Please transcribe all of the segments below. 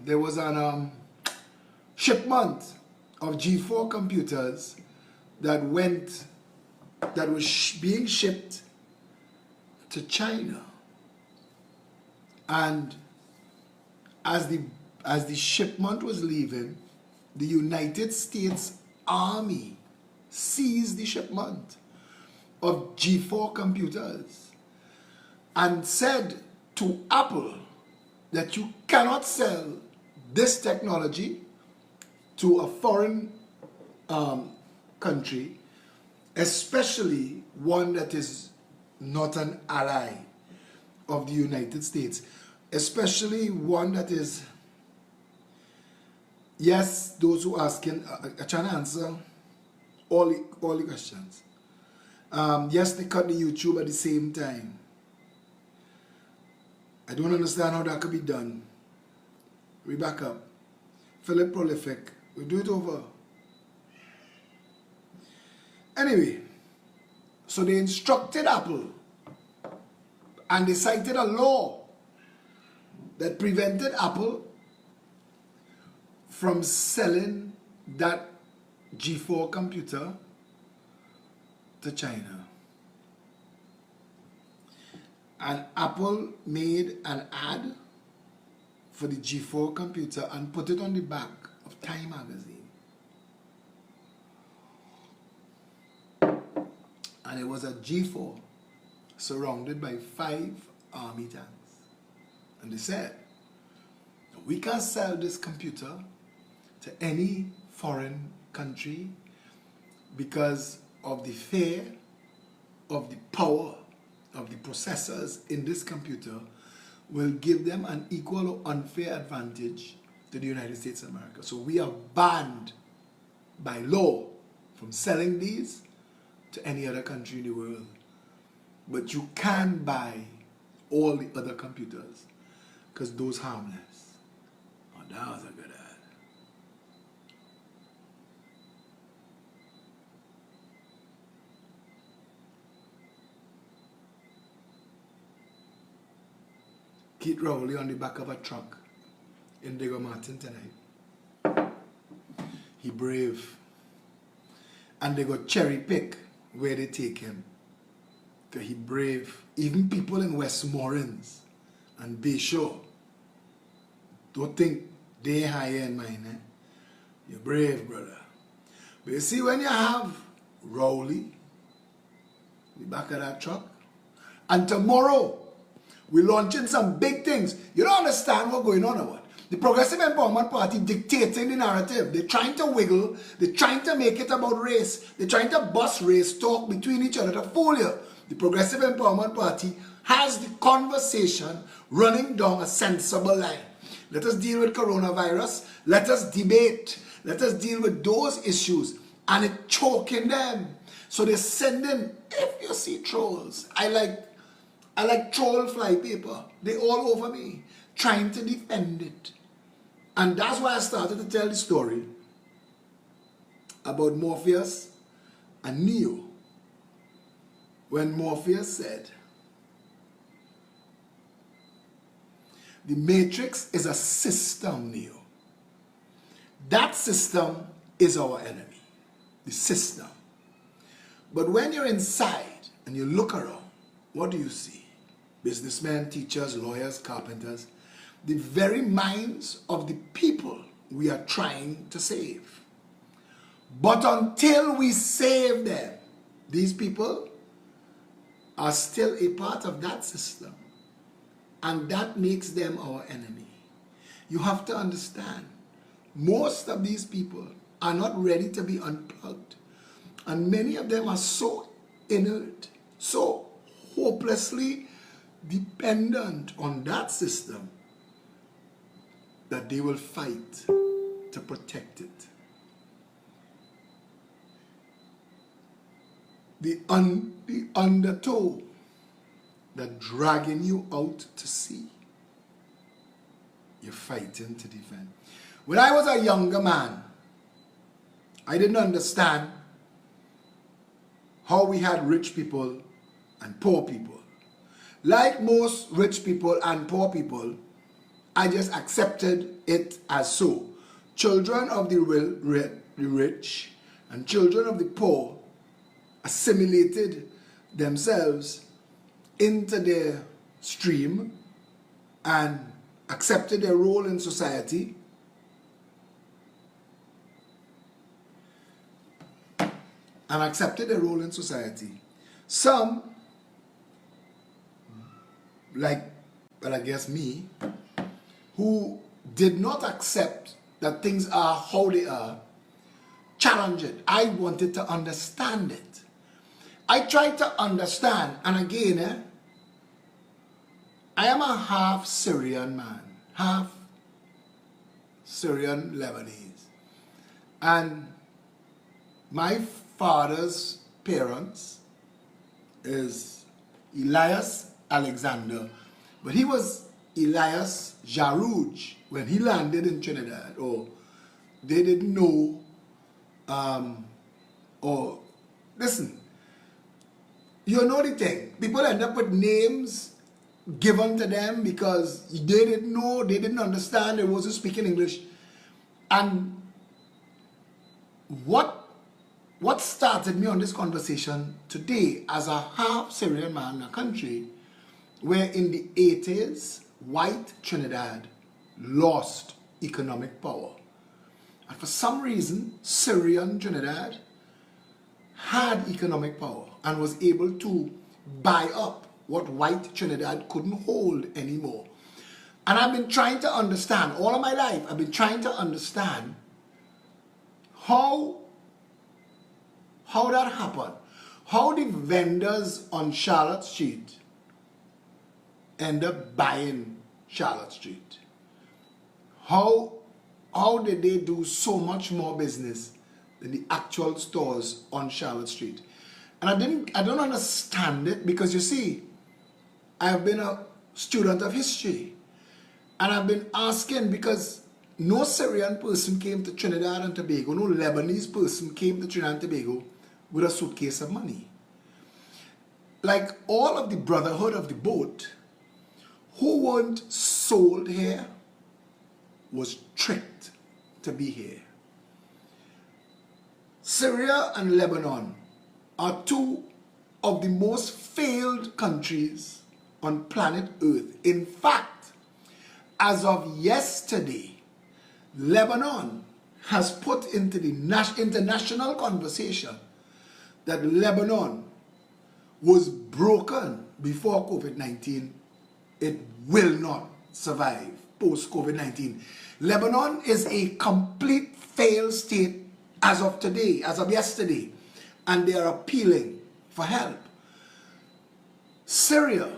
there was an shipment of G4 computers that was being shipped to China, and as the shipment was leaving, the United States Army seized the shipment of G4 computers and said to Apple that you cannot sell this technology to a foreign country, especially one that is not an ally of the United States, especially one that is, yes, those who are asking, I trying to answer all the questions. Yes, they cut the YouTube at the same time. I don't understand how that could be done. We back up. Philip Prolific. We do it over. Anyway, so they instructed Apple and they cited a law that prevented Apple from selling that G4 computer to China. And Apple made an ad for the G4 computer and put it on the back of Time magazine. And it was a G4 surrounded by 5 army tanks. And they said, we can sell this computer to any foreign country because of the fear of the power of the processors in this computer will give them an equal or unfair advantage to the United States of America. So we are banned by law from selling these to any other country in the world. But you can buy all the other computers because those harmless. Oh, that was a good ad. Keith Rowley on the back of a truck in Diego Martin tonight. He brave. And they got cherry pick where they take him. Because he brave. Even people in Westmoreland and Bayshore don't think they higher in mine. Eh? You're brave, brother. But you see, when you have Rowley, the back of that truck, and tomorrow, we're launching some big things. You don't understand what's going on or what? The Progressive Empowerment Party dictating the narrative. They're trying to wiggle. They're trying to make it about race. They're trying to bust race talk between each other to fool you. The Progressive Empowerment Party has the conversation running down a sensible line. Let us deal with coronavirus. Let us debate. Let us deal with those issues. And it's choking them. So they're sending, if you see trolls, I like troll flypaper. They all over me, trying to defend it. And that's why I started to tell the story about Morpheus and Neo. When Morpheus said, the Matrix is a system, Neo. That system is our enemy, the system. But when you're inside and you look around, what do you see? Businessmen, teachers, lawyers, carpenters, the very minds of the people we are trying to save. But until we save them, these people are still a part of that system. And that makes them our enemy. You have to understand, most of these people are not ready to be unplugged. And many of them are so inert, so hopelessly dependent on that system that they will fight to protect it. The undertow that dragging you out to sea, you're fighting to defend. When I was a younger man, I didn't understand how we had rich people and poor people. Like most rich people and poor people, I just accepted it as so. Children of the rich and children of the poor assimilated themselves into their stream and accepted their role in society. Some, like, well, I guess me, who did not accept that things are how they are, challenge it. I wanted to understand it. I tried to understand, and again, I am a half Syrian man, half Syrian Lebanese. And my father's parents is Elias Alexander, but he was Elias Jarouj when he landed in Trinidad, or they didn't know, or listen, you know the thing, people end up with names given to them because they didn't know, they didn't understand, they wasn't speaking English. And what started me on this conversation today as a half Syrian man in a country where in the 80s, white Trinidad lost economic power. And for some reason, Syrian Trinidad had economic power and was able to buy up what white Trinidad couldn't hold anymore. And I've been trying to understand, all of my life, I've been trying to understand how that happened. How the vendors on Charlotte Street end up buying Charlotte Street. How did they do so much more business than the actual stores on Charlotte Street? And I don't understand it because you see, I've been a student of history and I've been asking because no Syrian person came to Trinidad and Tobago, no Lebanese person came to Trinidad and Tobago with a suitcase of money. Like all of the brotherhood of the boat who weren't sold here was tricked to be here. Syria and Lebanon are two of the most failed countries on planet Earth. In fact, as of yesterday, Lebanon has put into the international conversation that Lebanon was broken before COVID-19. It will not survive post-COVID-19. Lebanon is a complete failed state as of today, as of yesterday, and they are appealing for help. Syria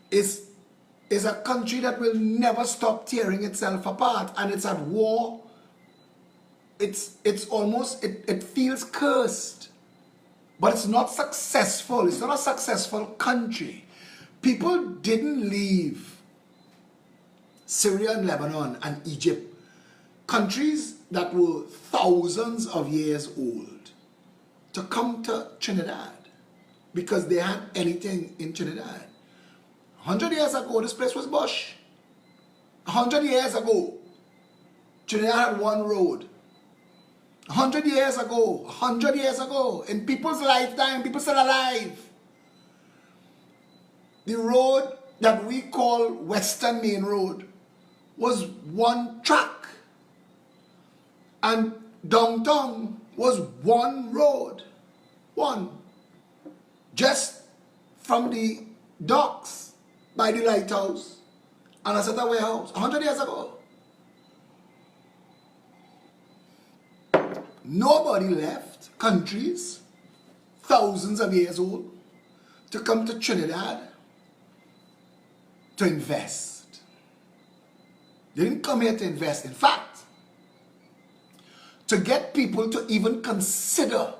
is a country that will never stop tearing itself apart, and it's at war. It's almost, it feels cursed, but it's not successful. It's not a successful country. People didn't leave Syria and Lebanon and Egypt, countries that were thousands of years old, to come to Trinidad because they had anything in Trinidad. 100 years ago, this place was bush. 100 years ago, Trinidad had one road. 100 years ago, in people's lifetime, people still alive. The road that we call Western Main Road was one track. And downtown was one road. One. Just from the docks by the lighthouse and a certain warehouse 100 years ago. Nobody left countries thousands of years old to come to Trinidad to invest. They didn't come here to invest. In fact, to get people to even consider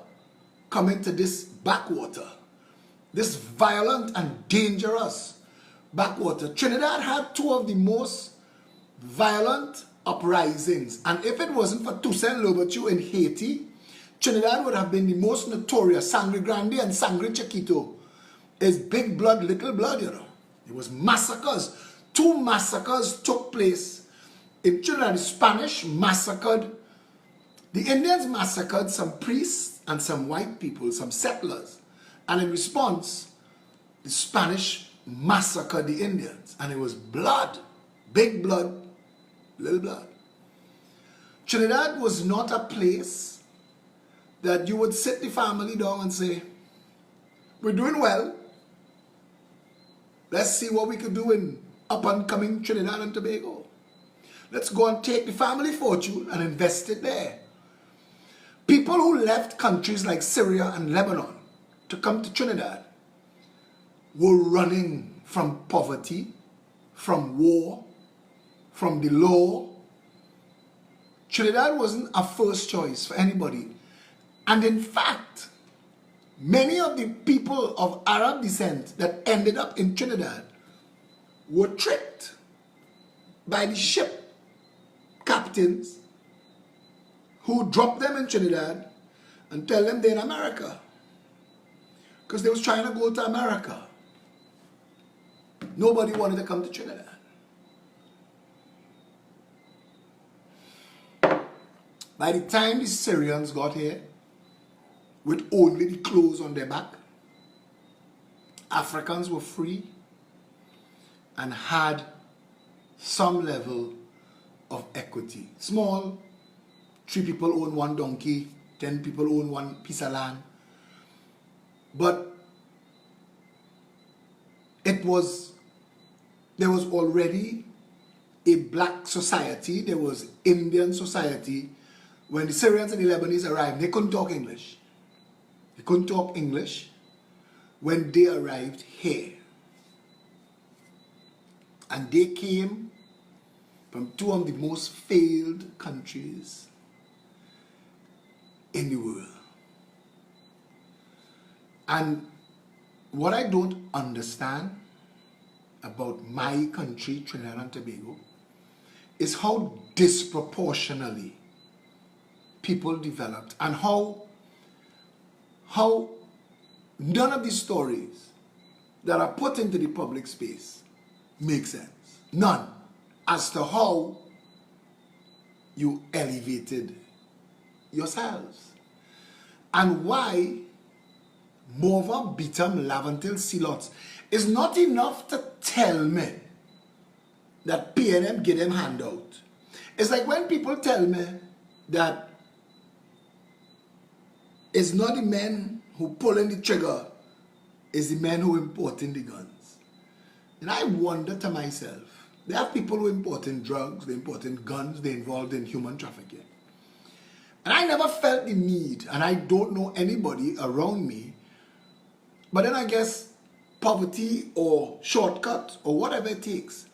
coming to this backwater, this violent and dangerous backwater. Trinidad had two of the most violent uprisings, and if it wasn't for Toussaint Louverture in Haiti, Trinidad would have been the most notorious. Sangre Grande and Sangre Chiquito is big blood, little blood, you know. It was massacres. 2 massacres took place in Trinidad. The Spanish massacred, the Indians massacred some priests and some white people, some settlers. And in response, the Spanish massacred the Indians. And it was blood, big blood, little blood. Trinidad was not a place that you would sit the family down and say, we're doing well. Let's see what we could do in up and coming Trinidad and Tobago. Let's go and take the family fortune and invest it there. People who left countries like Syria and Lebanon to come to Trinidad were running from poverty, from war, from the law. Trinidad wasn't a first choice for anybody. And in fact, many of the people of Arab descent that ended up in Trinidad were tricked by the ship captains who dropped them in Trinidad and tell them they're in America. Because they was trying to go to America. Nobody wanted to come to Trinidad. By the time the Syrians got here, with only the clothes on their back, Africans were free and had some level of equity. Small, 3 people own 1 donkey, 10 people own 1 piece of land. But there was already a black society, there was Indian society. When the Syrians and the Lebanese arrived, they couldn't talk English. They couldn't talk English when they arrived here. And they came from 2 of the most failed countries in the world. And what I don't understand about my country, Trinidad and Tobago, is how disproportionately people developed and how none of these stories that are put into the public space make sense. None. As to how you elevated yourselves. And why Morva, Beetham, Laventille, Sealots is not enough to tell me that PNM give them handout. It's like when people tell me that it's not the men who pulling the trigger, it's the men who importing the guns. And I wonder to myself, there are people who importing drugs, they importing guns, they're involved in human trafficking. And I never felt the need, and I don't know anybody around me, but then I guess poverty or shortcut or whatever it takes.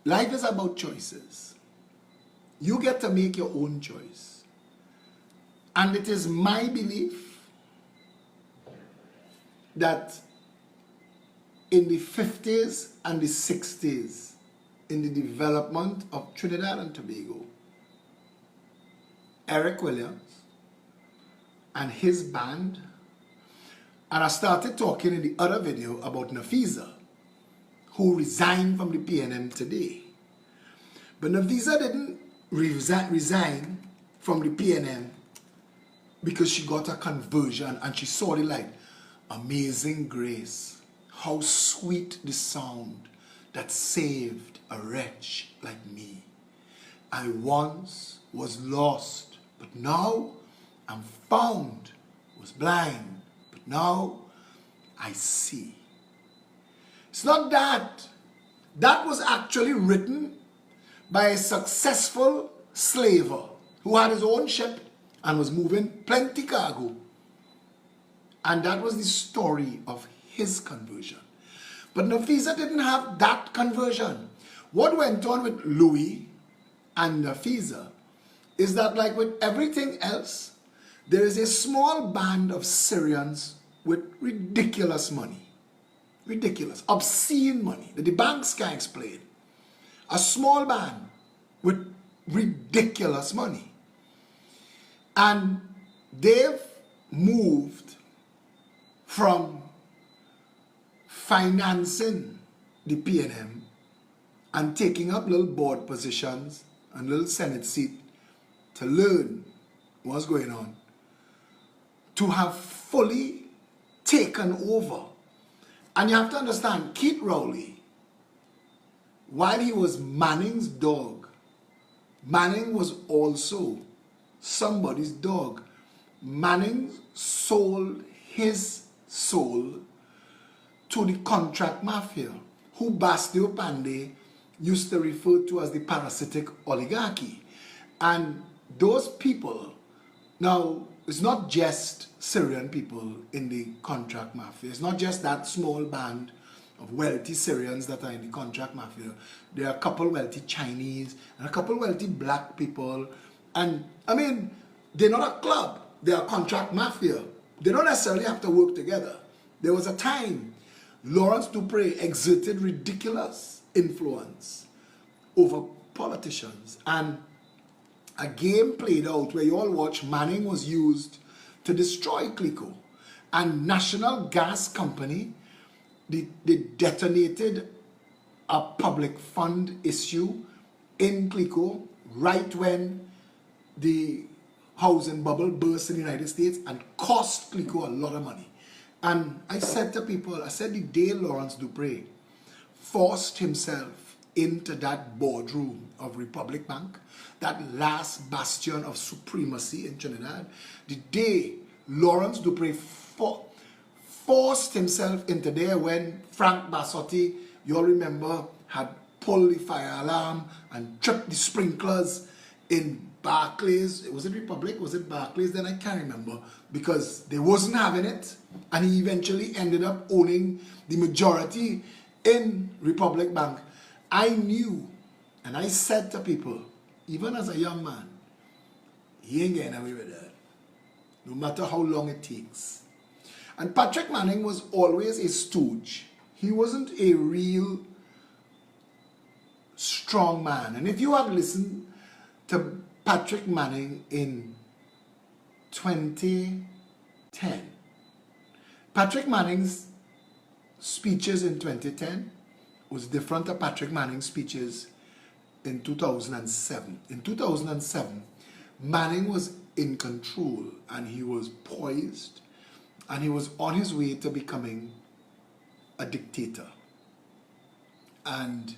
Life is about choices. You get to make your own choice. And it is my belief that in the 50s and the 60s, in the development of Trinidad and Tobago, Eric Williams and his band, and I started talking in the other video about Nafisa, who resigned from the PNM today. But Nafisa didn't resign from the PNM because she got a conversion and she saw the light. Amazing grace, how sweet the sound that saved a wretch like me. I once was lost, but now I'm found, was blind, but now I see. It's not that. That was actually written by a successful slaver who had his own ship and was moving plenty cargo. And that was the story of his conversion. But Nafisa didn't have that conversion. What went on with Louis and Nafisa is that, like with everything else, there is a small band of Syrians with ridiculous money. Ridiculous, obscene money that the banks can't explain. A small band with ridiculous money. And they've moved from financing the PNM and taking up little board positions and little Senate seat to learn what's going on, to have fully taken over. And you have to understand, Keith Rowley, while he was Manning's dog, Manning was also somebody's dog. Manning sold his soul to the contract mafia, who Bastio Pandey used to refer to as the parasitic oligarchy. And those people, now, it's not just Syrian people in the contract mafia. It's not just that small band of wealthy Syrians that are in the contract mafia. There are a couple wealthy Chinese and a couple wealthy black people. And, I mean, they're not a club. They are contract mafia. They don't necessarily have to work together. There was a time Lawrence Dupre exerted ridiculous influence over politicians. And a game played out where you all watch, Manning was used to destroy Clico. And National Gas Company, they detonated a public fund issue in Clico right when the housing bubble burst in the United States and cost Clico a lot of money. And I said to people, I said the day Lawrence Dupre forced himself into that boardroom of Republic Bank, that last bastion of supremacy in Trinidad, the day Lawrence Dupre forced himself into there when Frank Bassotti, you all remember, had pulled the fire alarm and tripped the sprinklers in Barclays. Was it Republic? Was it Barclays? Then I can't remember, because they wasn't having it, and he eventually ended up owning the majority in Republic Bank. I knew, and I said to people, even as a young man, he ain't getting away with that, no matter how long it takes. And Patrick Manning was always a stooge. He wasn't a real strong man. And if you had listened to Patrick Manning in 2010, Patrick Manning's speeches in 2010 was different to Patrick Manning's speeches in 2007. In 2007, Manning was in control, and he was poised, and he was on his way to becoming a dictator. And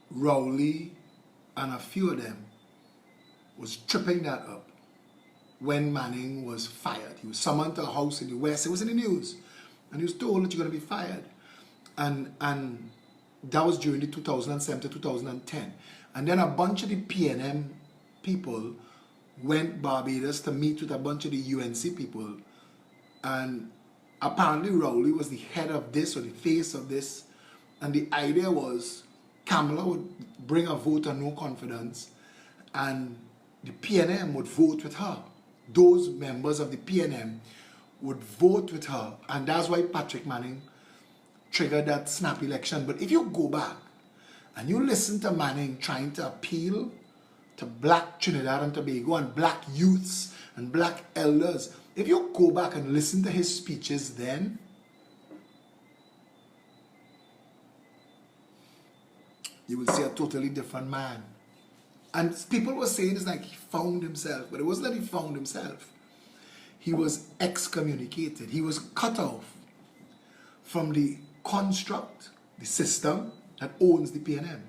Rowley and a few of them was tripping that up when Manning was fired. He was summoned to a house in the West. It was in the news. And he was told that you're going to be fired. And that was during the 2007 to 2010. And then a bunch of the PNM people went Barbados to meet with a bunch of the UNC people. And apparently Rowley was the head of this, or the face of this. And the idea was Kamala would bring a vote of no confidence, and the PNM would vote with her. Those members of the PNM would vote with her. And that's why Patrick Manning triggered that snap election. But if you go back and you listen to Manning trying to appeal to black Trinidad and Tobago and black youths and black elders, if you go back and listen to his speeches then, you will see a totally different man. And people were saying it's like he found himself, but it wasn't that he found himself. He was excommunicated. He was cut off from the construct, the system that owns the PNM.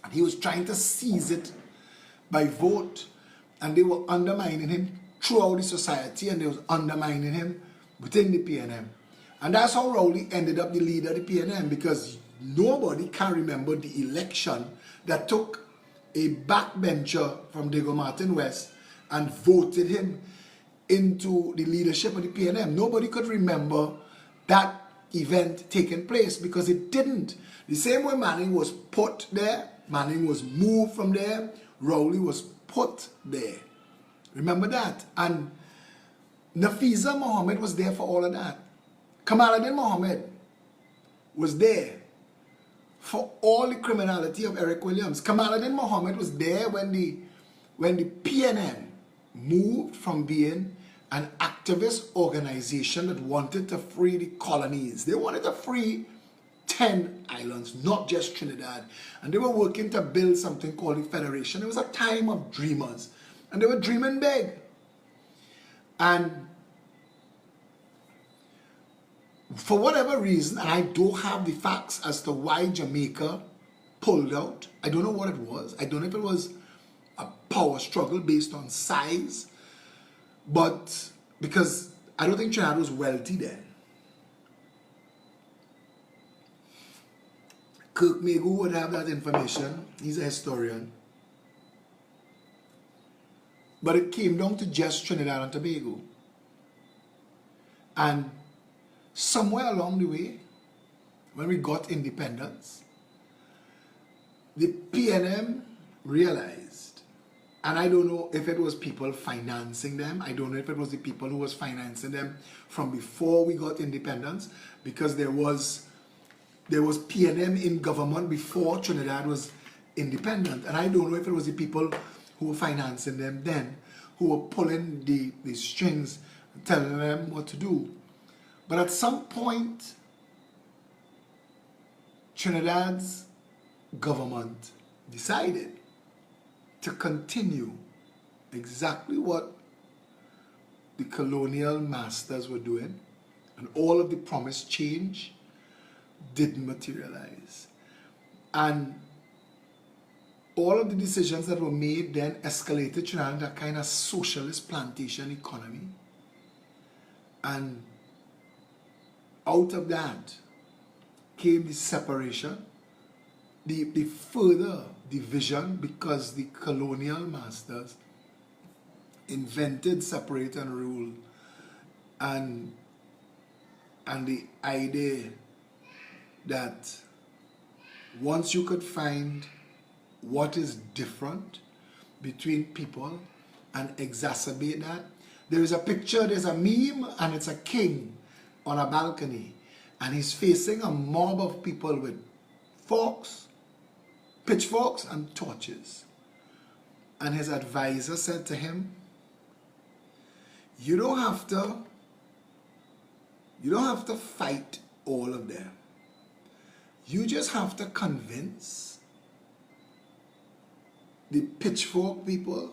And he was trying to seize it by vote, and they were undermining him throughout the society, and they was undermining him within the PNM. And that's how Rowley ended up the leader of the PNM, because nobody can remember the election that took a backbencher from Diego Martin West and voted him into the leadership of the PNM. Nobody could remember that event taking place, because it didn't. The same way Manning was put there, Manning was moved from there, Rowley was put there. Remember that? And Nafiza Mohammed was there for all of that. Kamaluddin Mohammed was there for all the criminality of Eric Williams. Kamaluddin Mohammed was there when the PNM moved from being an activist organization that wanted to free the colonies. They wanted to free 10 islands, not just Trinidad. And they were working to build something called the Federation. It was a time of dreamers. And they were dreaming big. And for whatever reason, and I don't have the facts as to why Jamaica pulled out. I don't know what it was. I don't know if it was a power struggle based on size. But because I don't think Trinidad was wealthy then. Kirk Megu would have that information. He's a historian. But it came down to just Trinidad and Tobago. And somewhere along the way, when we got independence, the PNM realized, and I don't know if it was people financing them, I don't know if it was the people who was financing them from before we got independence, because there was PNM in government before Trinidad was independent. And I don't know if it was the people who were financing them then, who were pulling the strings, telling them what to do. But at some point, Trinidad's government decided to continue exactly what the colonial masters were doing, and all of the promised change didn't materialize. And all of the decisions that were made then escalated Trinidad into a kind of socialist plantation economy. And out of that came the separation, the further division, because the colonial masters invented separate and rule, and the idea that once you could find what is different between people and exacerbate that. There is a picture, there's a meme, and it's a king on a balcony, and he's facing a mob of people with forks, pitchforks, and torches. And his advisor said to him, you don't have to fight all of them. You just have to convince the pitchfork people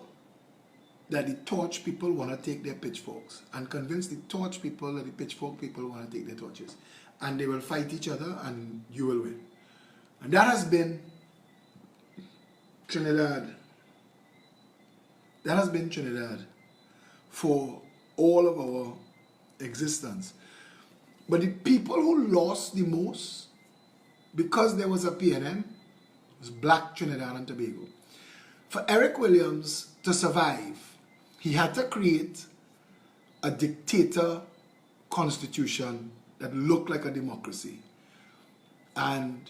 that the torch people want to take their pitchforks, and convince the torch people that the pitchfork people want to take their torches. And they will fight each other and you will win. And that has been Trinidad. That has been Trinidad for all of our existence. But the people who lost the most, because there was a PNM, was Black Trinidad and Tobago. For Eric Williams to survive, he had to create a dictator constitution that looked like a democracy. And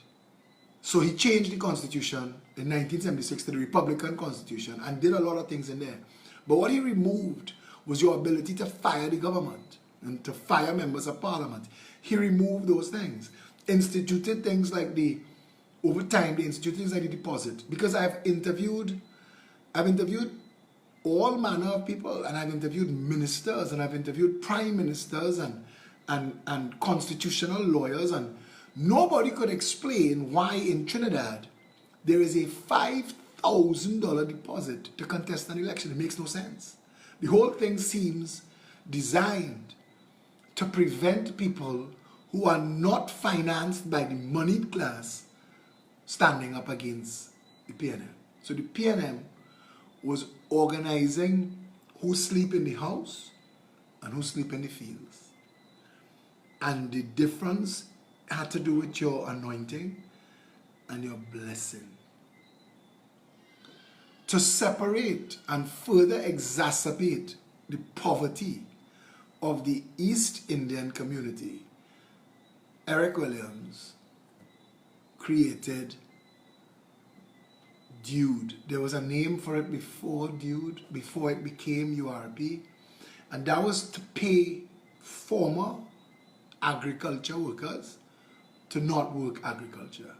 so he changed the constitution in 1976 to the Republican Constitution and did a lot of things in there. But what he removed was your ability to fire the government and to fire members of parliament. He removed those things. Instituted things like over time, they instituted things like the deposit. Because I've interviewed all manner of people, and I've interviewed ministers, and I've interviewed prime ministers and constitutional lawyers, and nobody could explain why in Trinidad there is a $5,000 deposit to contest an election. It makes no sense. The whole thing seems designed to prevent people who are not financed by the moneyed class standing up against the PNM. So the PNM was organizing who sleep in the house and who sleep in the fields. And the difference had to do with your anointing and your blessing. To separate and further exacerbate the poverty of the East Indian community, Eric Williams created DUDE. There was a name for it before DUDE, before it became URP, and that was to pay former agriculture workers to not work agriculture.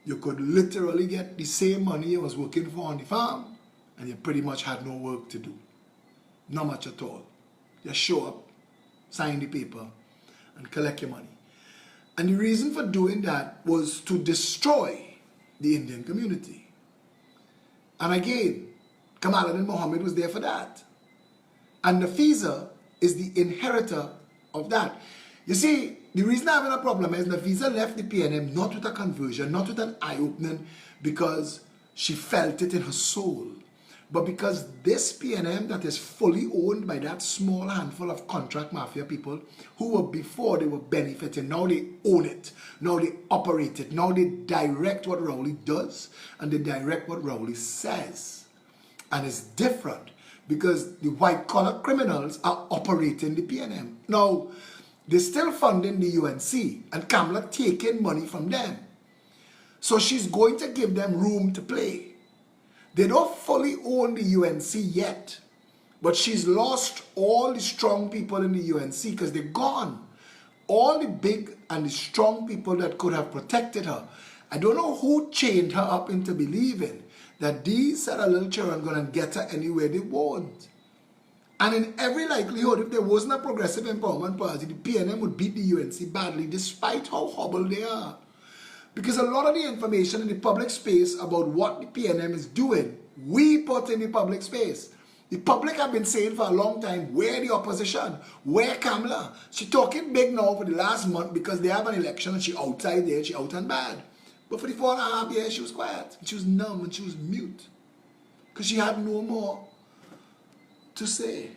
You could literally get the same money you was working for on the farm, and you pretty much had no work to do. Not much at all. Just show up, sign the paper, and collect your money. And the reason for doing that was to destroy the Indian community. And again, Kamaluddin Mohammed was there for that. And Nafisa is the inheritor of that. You see, the reason I'm having a problem is Nafisa left the PNM not with a conversion, not with an eye-opening, because she felt it in her soul. But because this PNM that is fully owned by that small handful of contract mafia people who were before they were benefiting, now they own it, now they operate it, now they direct what Rowley does and they direct what Rowley says. And it's different because the white-collar criminals are operating the PNM. Now, they're still funding the UNC and Kamala taking money from them. So she's going to give them room to play. They don't fully own the UNC yet, but she's lost all the strong people in the UNC because they're gone. All the big and the strong people that could have protected her. I don't know who chained her up into believing that these set of little children are going to get her anywhere they want. And in every likelihood, if there wasn't a progressive empowerment party, the PNM would beat the UNC badly, despite how hobbled they are. Because a lot of the information in the public space about what the PNM is doing, we put in the public space. The public have been saying for a long time, where the opposition? Where Kamala? She talking big now for the last month because they have an election and she outside there, she out and bad. But for the 4.5 years, she was quiet. She was numb and she was mute. Because she had no more to say.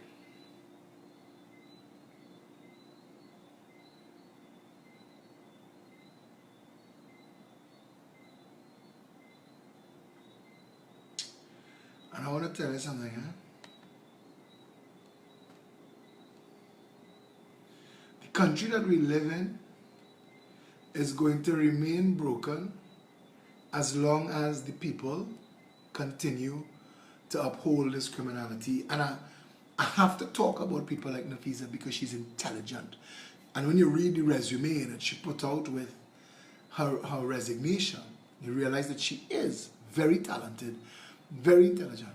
And I want to tell you something, huh? The country that we live in is going to remain broken as long as the people continue to uphold this criminality. And I have to talk about people like Nafisa because she's intelligent. And when you read the resume that she put out with her resignation, you realize that she is very talented, very intelligent.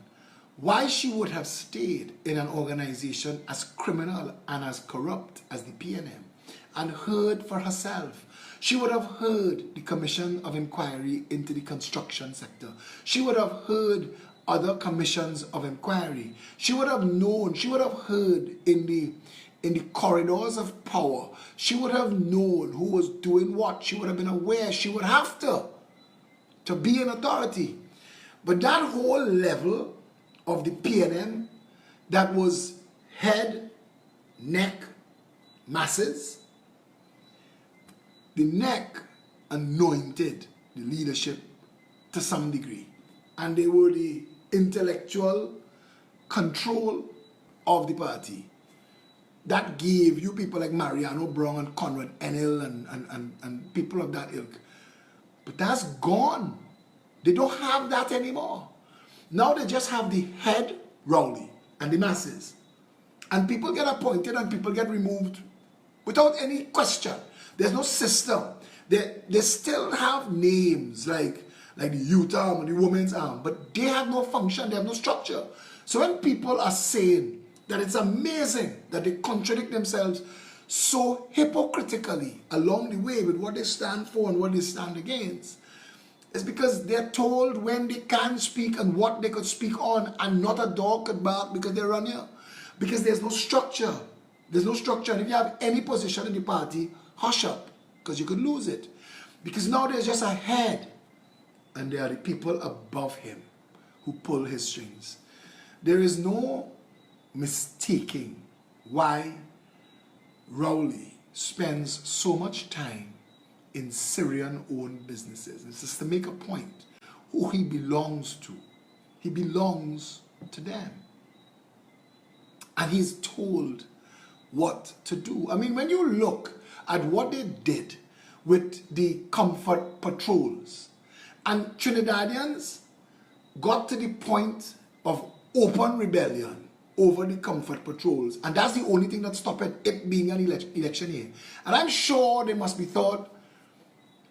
Why she would have stayed in an organization as criminal and as corrupt as the PNM and heard for herself. She would have heard the Commission of Inquiry into the construction sector. She would have heard other commissions of inquiry. She would have known, she would have heard in the corridors of power. She would have known who was doing what. She would have been aware. She would have to be an authority. But that whole level of the PNM that was head, neck, masses, the neck anointed the leadership to some degree. And they were the intellectual control of the party. That gave you people like Mariano Brown and Conrad Enel and people of that ilk. But that's gone. They don't have that anymore. Now they just have the head, Rowley, and the masses. And people get appointed and people get removed without any question. There's no system. They still have names like the youth arm and the women's arm, but they have no function, they have no structure. So when people are saying that it's amazing that they contradict themselves so hypocritically along the way with what they stand for and what they stand against, it's because they're told when they can speak and what they could speak on, and not a dog could bark because they run here. Because there's no structure. There's no structure. And if you have any position in the party, hush up, because you could lose it. Because now there's just a head, and there are the people above him who pull his strings. There is no mistaking why Rowley spends so much time in Syrian-owned businesses. It's just to make a point who he belongs to. He belongs to them. And he's told what to do. I mean, when you look at what they did with the comfort patrols, and Trinidadians got to the point of open rebellion over the comfort patrols, and that's the only thing that stopped it being an election year. And I'm sure they must be thought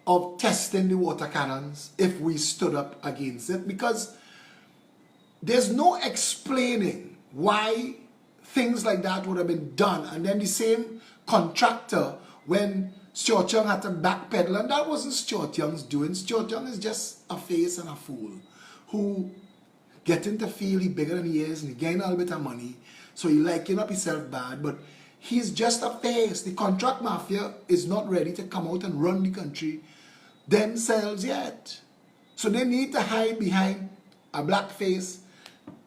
of testing the water cannons if we stood up against it, because there's no explaining why things like that would have been done. And then the same contractor, when Stuart Young had to backpedal, and that wasn't Stuart Young's doing. Stuart Young is just a face and a fool who getting to feel he bigger than he is, and he gain a little bit of money, so he liking up himself bad, but he's just a face. The contract mafia is not ready to come out and run the country themselves yet. So they need to hide behind a black face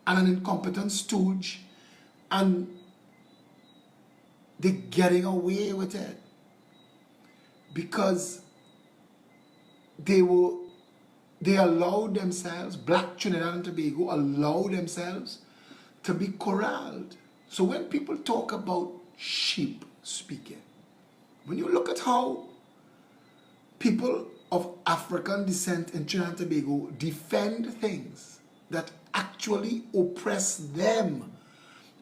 and an incompetent stooge, and they're getting away with it because they allowed themselves, black Trinidad and Tobago allowed themselves to be corralled. So when people talk about sheep speaking, when you look at how people of African descent in Trinidad and Tobago defend things that actually oppress them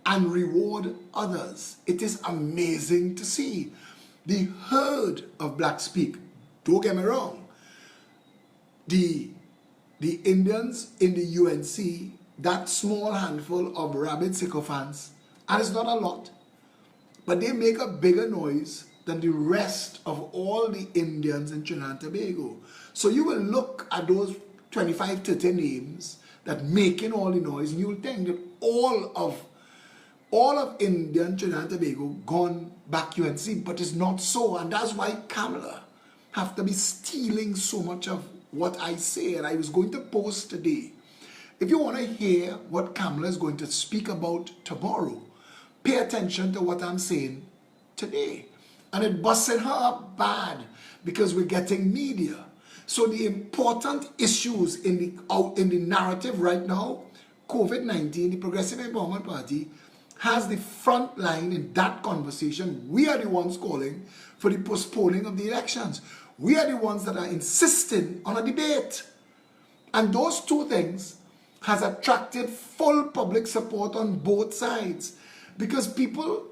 and reward others, it is amazing to see. The herd of black speak, don't get me wrong, the Indians in the UNC, that small handful of rabid sycophants, and it's not a lot, but they make a bigger noise than the rest of all the Indians in Trinidad and Tobago. So you will look at those 25, 30 names that making all the noise, and you'll think that all of Indian Trinidad and Tobago gone back UNC, but it's not so, and that's why Kamala have to be stealing so much of what I say. And I was going to post today. If you want to hear what Kamala is going to speak about tomorrow, pay attention to what I'm saying today. And it busted her up bad because we're getting media. So the important issues in the narrative right now, COVID-19, the Progressive Empowerment Party has the front line in that conversation. We are the ones calling for the postponing of the elections. We are the ones that are insisting on a debate. And those two things has attracted full public support on both sides. Because people,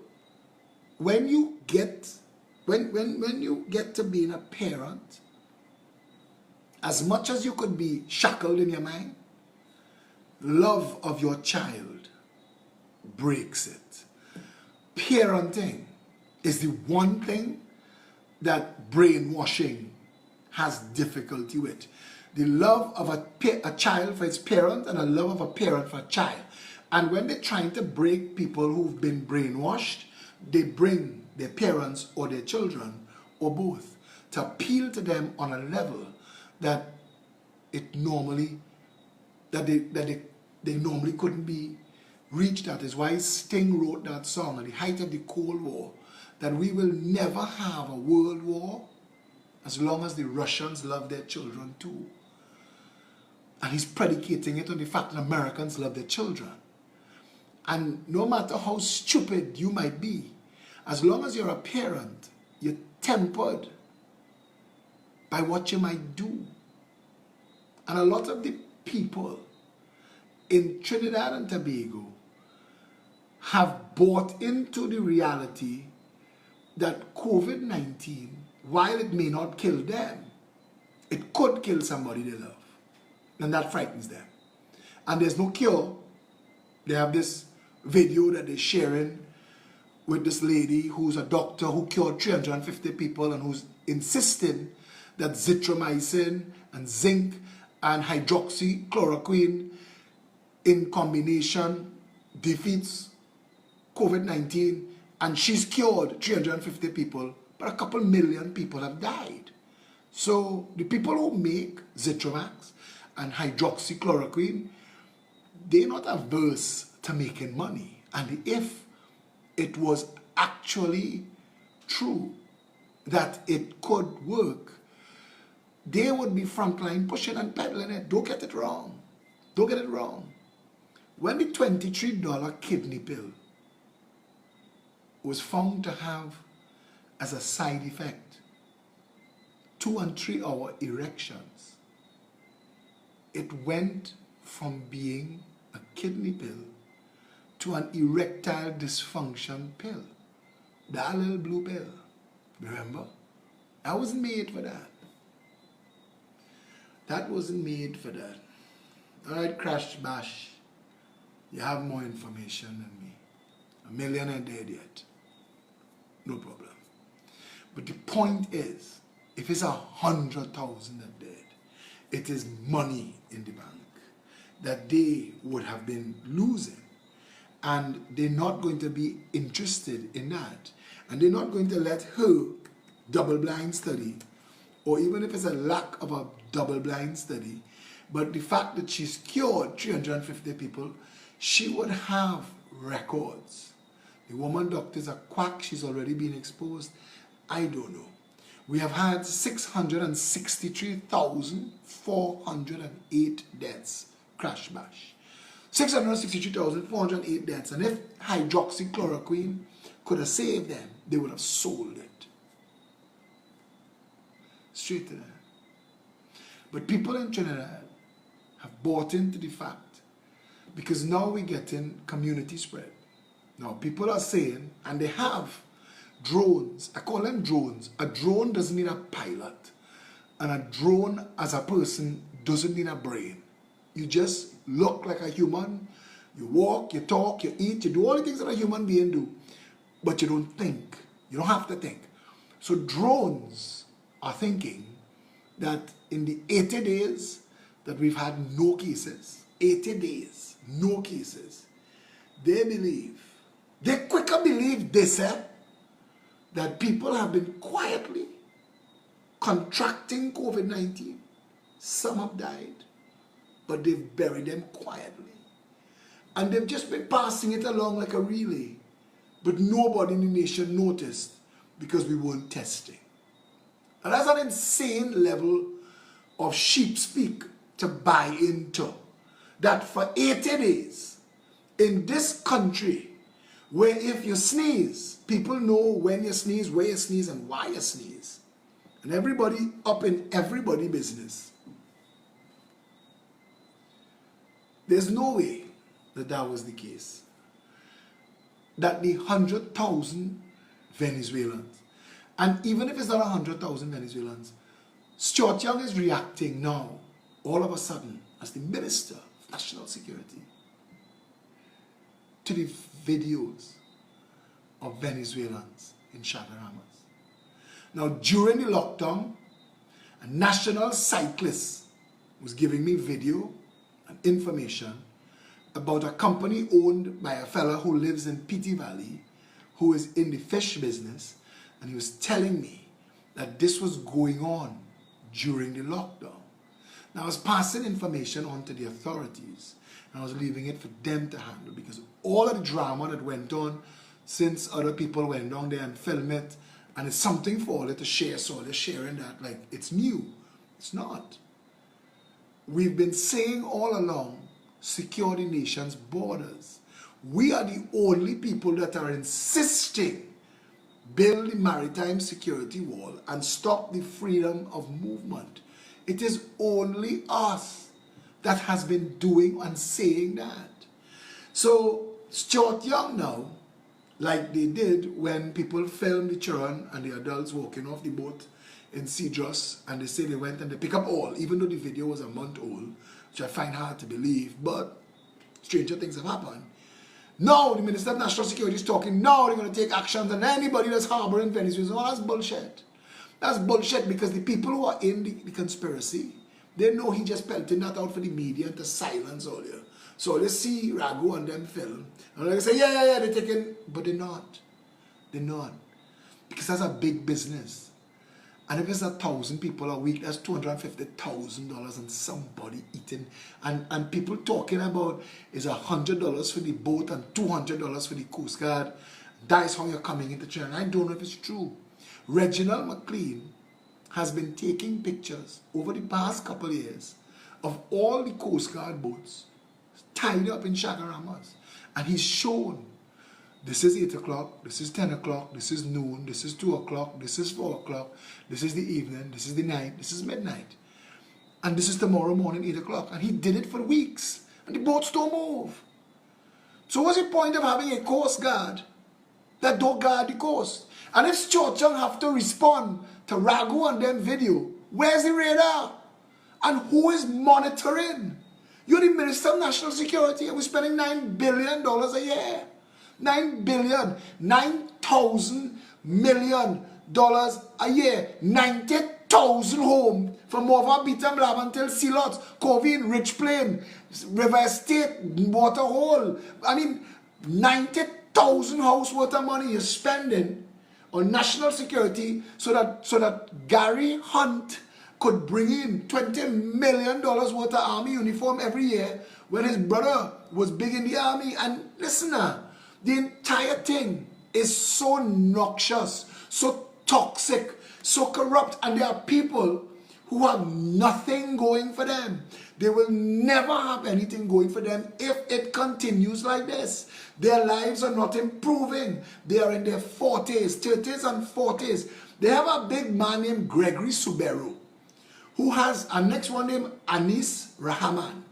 when you get to being a parent, as much as you could be shackled in your mind, love of your child breaks it. Parenting is the one thing that brainwashing has difficulty with. The love of a child for its parent and a love of a parent for a child. And when they're trying to break people who've been brainwashed, they bring their parents or their children or both to appeal to them on a level that they normally couldn't be reached at. Is why Sting wrote that song at the height of the Cold War, that we will never have a world war as long as the Russians love their children too. And he's predicating it on the fact that Americans love their children. And no matter how stupid you might be, as long as you're a parent, you're tempered by what you might do. And a lot of the people in Trinidad and Tobago have bought into the reality that COVID-19, while it may not kill them, it could kill somebody they love. And that frightens them. And there's no cure. They have this video that they're sharing with this lady who's a doctor who cured 350 people and who's insisting that zithromycin and zinc and hydroxychloroquine in combination defeats COVID-19, and she's cured 350 people, but a couple million people have died. So the people who make Zithromax and hydroxychloroquine, they're not averse to making money. And if it was actually true that it could work, they would be frontline pushing and peddling it. Don't get it wrong. Don't get it wrong. When the $23 kidney pill was found to have as a side effect 2 and 3 hour erections, it went from being a kidney pill to an erectile dysfunction pill. That little blue pill. Remember? That wasn't made for that. That wasn't made for that. Alright, Crash Bash. You have more information than me. A millionaire dead yet. No problem. But the point is, if it's 100,000 that dead, it is money in the bank that they would have been losing. And they're not going to be interested in that. And they're not going to let her double-blind study, or even if it's a lack of a double-blind study, but the fact that she's cured 350 people, she would have records. The woman doctor is a quack. She's already been exposed. I don't know. We have had 663,408 deaths. Crash bash. 663,408 deaths. And if hydroxychloroquine could have saved them, they would have sold it. Straight to that. But people in Trinidad have bought into the fact, because now we're getting community spread. Now people are saying, and they have drones, I call them drones. A drone doesn't need a pilot. And a drone as a person doesn't need a brain. You just look like a human. You walk, you talk, you eat, you do all the things that a human being do. But you don't think. You don't have to think. So drones are thinking that in the 80 days that we've had no cases, 80 days, no cases, they believe, they quicker believe this, that people have been quietly contracting COVID-19. Some have died, but they've buried them quietly. And they've just been passing it along like a relay. But nobody in the nation noticed because we weren't testing. And that's an insane level of sheep speak to buy into. That for 80 days in this country, where if you sneeze, people know when you sneeze, where you sneeze, and why you sneeze. And everybody up in everybody's business. There's no way that that was the case. That the 100,000 Venezuelans, and even if it's not 100,000 Venezuelans, Stuart Young is reacting now, all of a sudden, as the Minister of National Security, to the videos of Venezuelans in Chaguaramas. Now, during the lockdown, a national cyclist was giving me video and information about a company owned by a fella who lives in Piti Valley, who is in the fish business, and he was telling me that this was going on during the lockdown. Now, I was passing information on to the authorities, and I was leaving it for them to handle, because all of the drama that went on since other people went down there and filmed it, and it's something for all it to share, so they're sharing that like it's new. It's not. We've been saying all along, secure the nation's borders. We are the only people that are insisting build the maritime security wall and stop the freedom of movement. It is only us that has been doing and saying that. So Stuart Young now, like they did when people filmed the children and the adults walking off the boat in Cedros, and they say they went and they pick up all, even though the video was a month old, which I find hard to believe, but stranger things have happened. Now the Minister of National Security is talking, now they're going to take actions on anybody that's harboring Venezuela. Well, that's bullshit. That's bullshit, because the people who are in the conspiracy, they know he just pelting that out for the media and to silence all you. So they see Ragu and them film, and they say, yeah, they're taking, but they're not. They're not. Because that's a big business. And if it's 1,000 people a week, that's $250,000 and somebody eating. And people talking about is $100 for the boat and $200 for the Coast Guard. That's how you're coming into China. I don't know if it's true. Reginald McLean has been taking pictures over the past couple of years of all the Coast Guard boats tied up in Chaguaramas. And he's shown, this is 8 o'clock, this is 10 o'clock, this is noon, this is 2 o'clock, this is 4 o'clock, this is the evening, this is the night, this is midnight. And this is tomorrow morning, 8 o'clock. And he did it for weeks. And the boats don't move. So what's the point of having a Coast Guard that don't guard the coast? And if Stuart Young have to respond to Ragu and them video, where's the radar? And who is monitoring? You're the Minister of National Security, and we're spending $9 billion a year. $9 billion, $9,000 million a year. 90,000 homes from over Beaton Blab until Sealot, Covine, Rich Plain, River Estate, Waterhole. I mean, 90,000 house worth of money you're spending on national security so that Gary Hunt could bring in $20 million worth of army uniform every year when his brother was big in the army. And listen now, the entire thing is so noxious, so toxic, so corrupt, and there are people who have nothing going for them. They will never have anything going for them if it continues like this. Their lives are not improving. They are in their 40s, 30s and 40s. They have a big man named Gregory Suberu, who has a next one named Anis Rahman.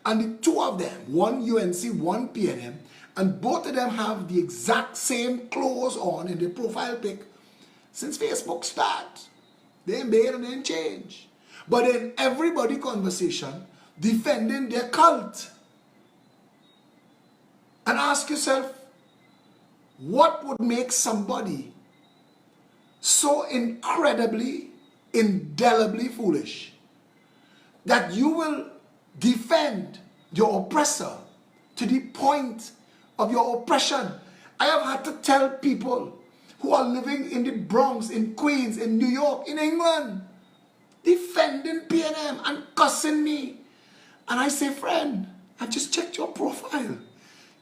And the two of them, one UNC, one PNM, and both of them have the exact same clothes on in their profile pic since Facebook start. They ain't made and they ain't change. But in everybody conversation, defending their cult. And ask yourself, what would make somebody so incredibly, indelibly foolish that you will defend your oppressor to the point of your oppression? I have had to tell people who are living in the Bronx, in Queens, in New York, in England, defending PNM and cussing me. And I say, friend, I just checked your profile.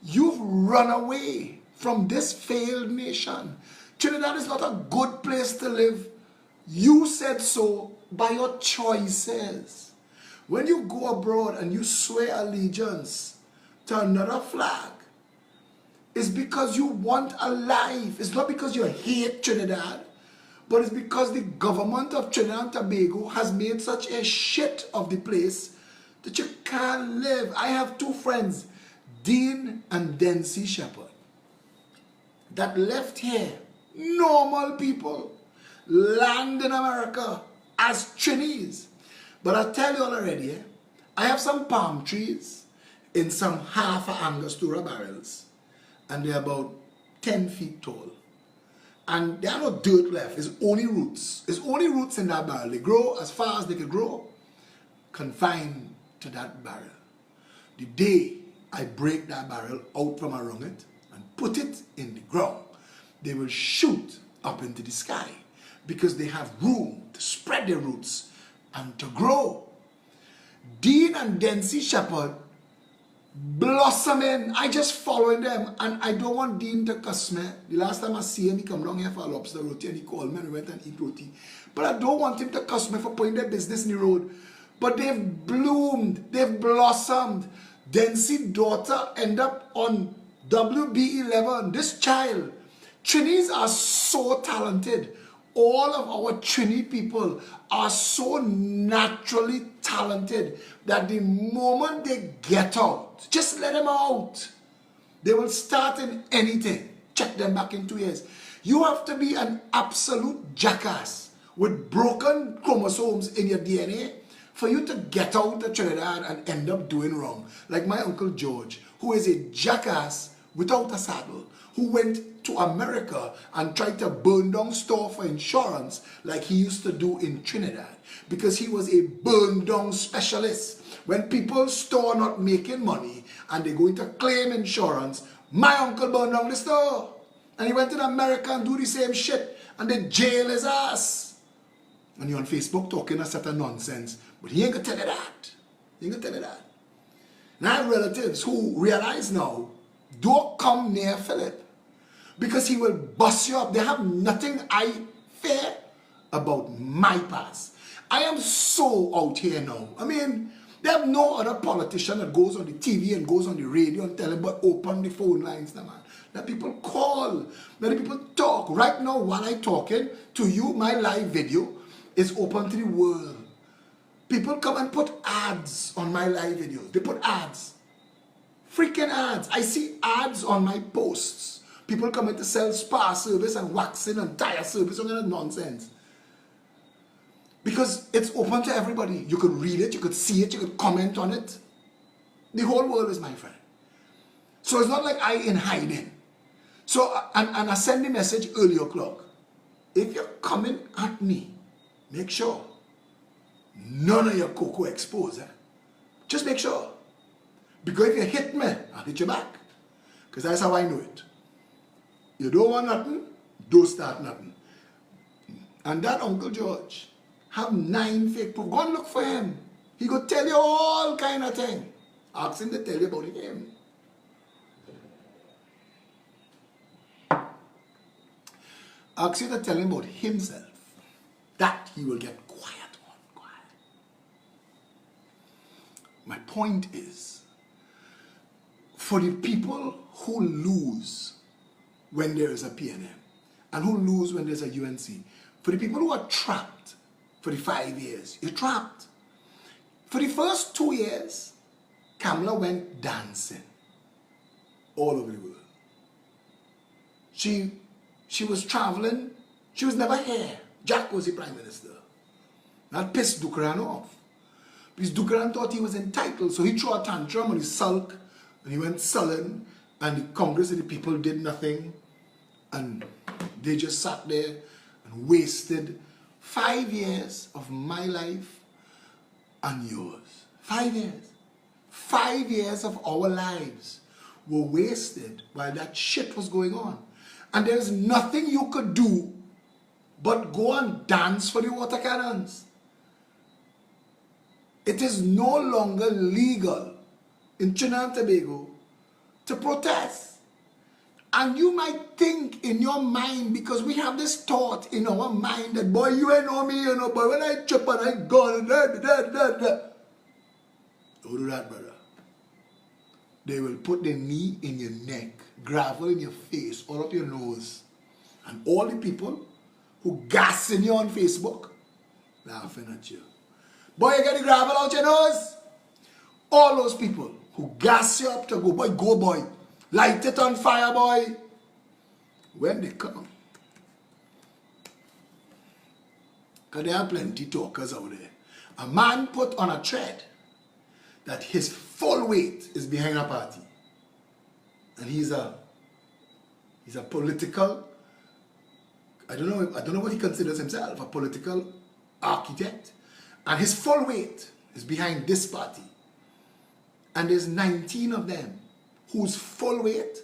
You've run away from this failed nation. Trinidad is not a good place to live. You said so by your choices. When you go abroad and you swear allegiance to another flag, it's because you want a life. It's not because you hate Trinidad, but it's because the government of Trinidad and Tobago has made such a shit of the place that you can't live. I have two friends, Dean and Dency Shepherd, that left here, normal people, land in America as Trinis. But I tell you all already, I have some palm trees in some half Angostura barrels, and they're about 10 feet tall. And there are no dirt left, it's only roots. It's only roots in that barrel. They grow as far as they can grow, confined to that barrel. The day I break that barrel out from around it and put it in the ground, they will shoot up into the sky because they have room to spread their roots and to grow. Dean and Dency Shepherd blossoming. I just following them, and I don't want Dean to cuss me. The last time I see him, he come down here for a lobster roti and he called me and we went and eat roti. But I don't want him to cuss me for putting their business in the road. But they've bloomed, they've blossomed. Dency's daughter end up on WB11. This child, Trinis are so talented. All of our Trini people are so naturally talented that the moment they get out, just let them out. They will start in anything. Check them back in 2 years. You have to be an absolute jackass with broken chromosomes in your DNA for you to get out of Trinidad and end up doing wrong. Like my Uncle George, who is a jackass without a saddle, who went to America and tried to burn down store for insurance like he used to do in Trinidad, because he was a burn down specialist. When people's store not making money and they're going to claim insurance, my uncle burned down the store. And he went to America and do the same shit, and they jail his ass. And you're on Facebook talking a set of nonsense, but he ain't gonna tell you that. He ain't gonna tell you that. And I have relatives who realize now, don't come near Philip, because he will bust you up. They have nothing I fear about my past. I am so out here now. I mean, they have no other politician that goes on the TV and goes on the radio and tell them, but open the phone lines now, man. Let people call, let people talk. Right now, while I'm talking to you, my live video is open to the world. People come and put ads on my live videos. They put ads. Freaking ads. I see ads on my posts. People coming to sell spa service and waxing and tire service and all that nonsense. Because it's open to everybody. You could read it, you could see it, you could comment on it. The whole world is my friend. So it's not like I in hiding. So, and I send the message early o'clock. if you're coming at me, make sure none of your cocoa exposed. Just make sure. Because if you hit me, I'll hit you back. Because that's how I know it. You don't want nothing, don't start nothing. And that Uncle George have 9 fake proof. Go and look for him. He go tell you all kind of thing. Ask him to tell you about him. Ask him to tell him about himself. That he will get quiet on. Quiet. My point is, for the people who lose when there is a PNM and who lose when there's a UNC, for the people who are trapped for the 5 years, you're trapped. For the first 2 years, Kamala went dancing all over the world. She was traveling. She was never here. Jack was the prime minister. That pissed Dukran off. Because Dukran thought he was entitled, so he threw a tantrum and he sulked and he went sullen, and the Congress and the people did nothing, and they just sat there and wasted 5 years of my life and yours. 5 years. 5 years of our lives were wasted while that shit was going on. And there's nothing you could do but go and dance for the water cannons. It is no longer legal in Trinidad and Tobago to protest. And you might think in your mind, because we have this thought in our mind that, boy, you ain't know me, you know, boy, when I chip and I go, don't do that, brother. They will put their knee in your neck, gravel in your face, all up your nose. And all the people who gassing you on Facebook, laughing at you. Boy, you get the gravel out your nose. All those people who gas you up to go boy, light it on fire, boy. When they come, because there are plenty talkers out there. A man put on a thread that his full weight is behind a party. And he's a political, I don't know what he considers himself, a political architect. And his full weight is behind this party. And there's 19 of them whose full weight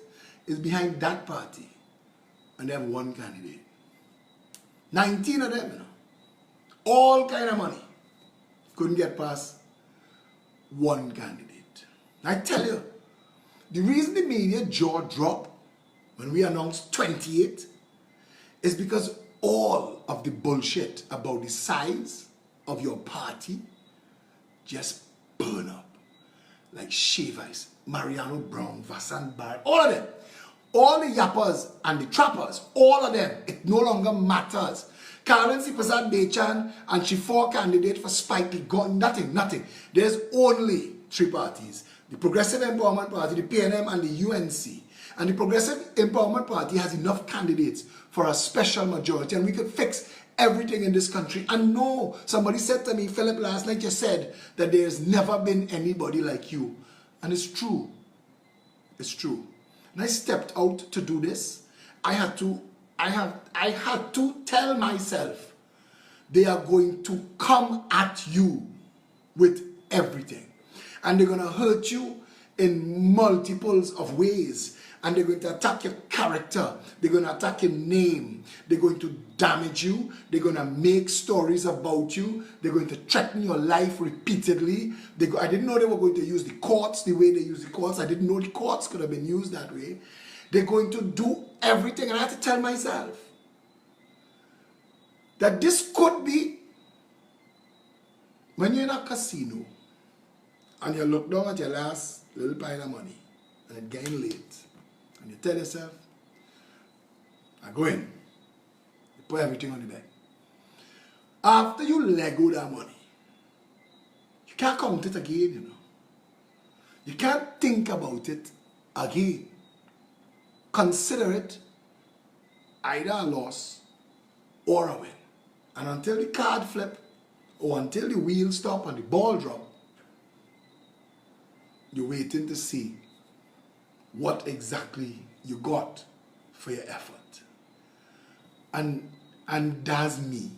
is behind that party. And they have one candidate. 19 of them, you know. All kind of money. Couldn't get past one candidate. I tell you, the reason the media jaw dropped when we announced 28 is because all of the bullshit about the size of your party just burn up. Like Shave Ice, Mariano Brown, Vasant Barrett, all of them. All the yappers and the trappers, all of them, it no longer matters. Currency Prasad Bechan and she 4 candidates for Spike, got nothing. There's only 3 parties. The Progressive Empowerment Party, the PNM and the UNC. And the Progressive Empowerment Party has enough candidates for a special majority, and we could fix everything in this country. And no, somebody said to me, Philip, last night you said that there's never been anybody like you. And it's true. It's true. And I stepped out to do this. I had to tell myself, they are going to come at you with everything. And they're going to hurt you in multiples of ways. And they're going to attack your character. They're going to attack your name. They're going to damage you. They're going to make stories about you. They're going to threaten your life repeatedly. I didn't know they were going to use the courts the way they use the courts. I didn't know the courts could have been used that way. They're going to do everything. And I had to tell myself that this could be, when you're in a casino and you look down at your last little pile of money and it's getting late, and you tell yourself, I go in, you put everything on the bed. After you let go that money, you can't count it again, you know. You can't think about it again. Consider it either a loss or a win. And until the card flip, or until the wheel stop and the ball drop, you're waiting to see what exactly you got for your effort. And and that's me.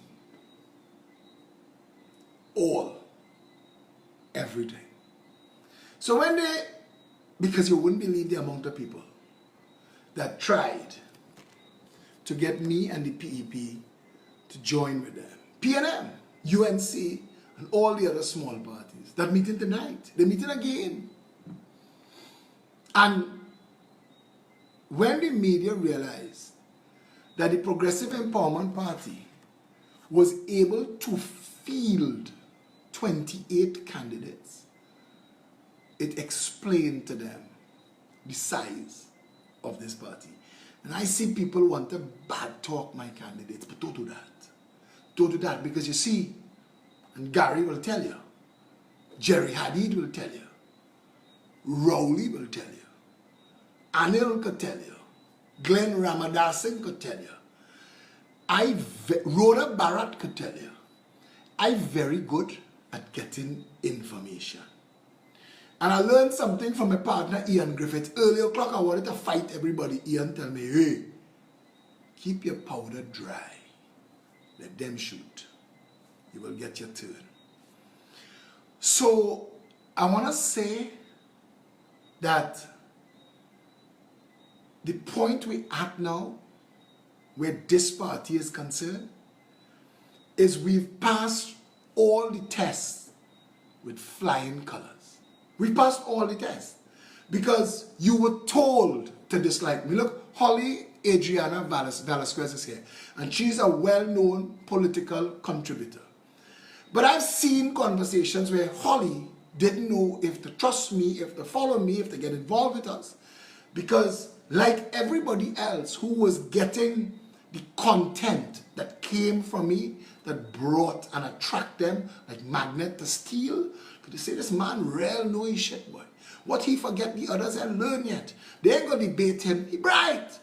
All. Everything. So when because you wouldn't believe the amount of people that tried to get me and the PEP to join with them. PNM, UNC, and all the other small parties that meeting tonight. They're meeting again. And when the media realized that the Progressive Empowerment Party was able to field 28 candidates, it explained to them the size of this party. And I see people want to bad talk my candidates, but don't do that. Don't do that, because you see, and Gary will tell you, Jerry Hadid will tell you, Rowley will tell you, Anil could tell you, Glenn Ramadasan could tell you, Rhoda Barrett could tell you, I'm very good at getting information. And I learned something from my partner Ian Griffith. Earlier o'clock I wanted to fight everybody. Ian tell me, hey, keep your powder dry. Let them shoot. You will get your turn. So I want to say that the point we're at now, where this party is concerned, is we've passed all the tests with flying colors. We passed all the tests because you were told to dislike me. Look, Holly Adriana Velasquez is here, and she's a well-known political contributor. But I've seen conversations where Holly didn't know if to trust me, if to follow me, if to get involved with us, because like everybody else who was getting the content that came from me, that brought and attract them like magnet to steel, could you say this man real know his shit, boy. What he forget the others ain't learn yet. They ain't gonna debate him, he bright.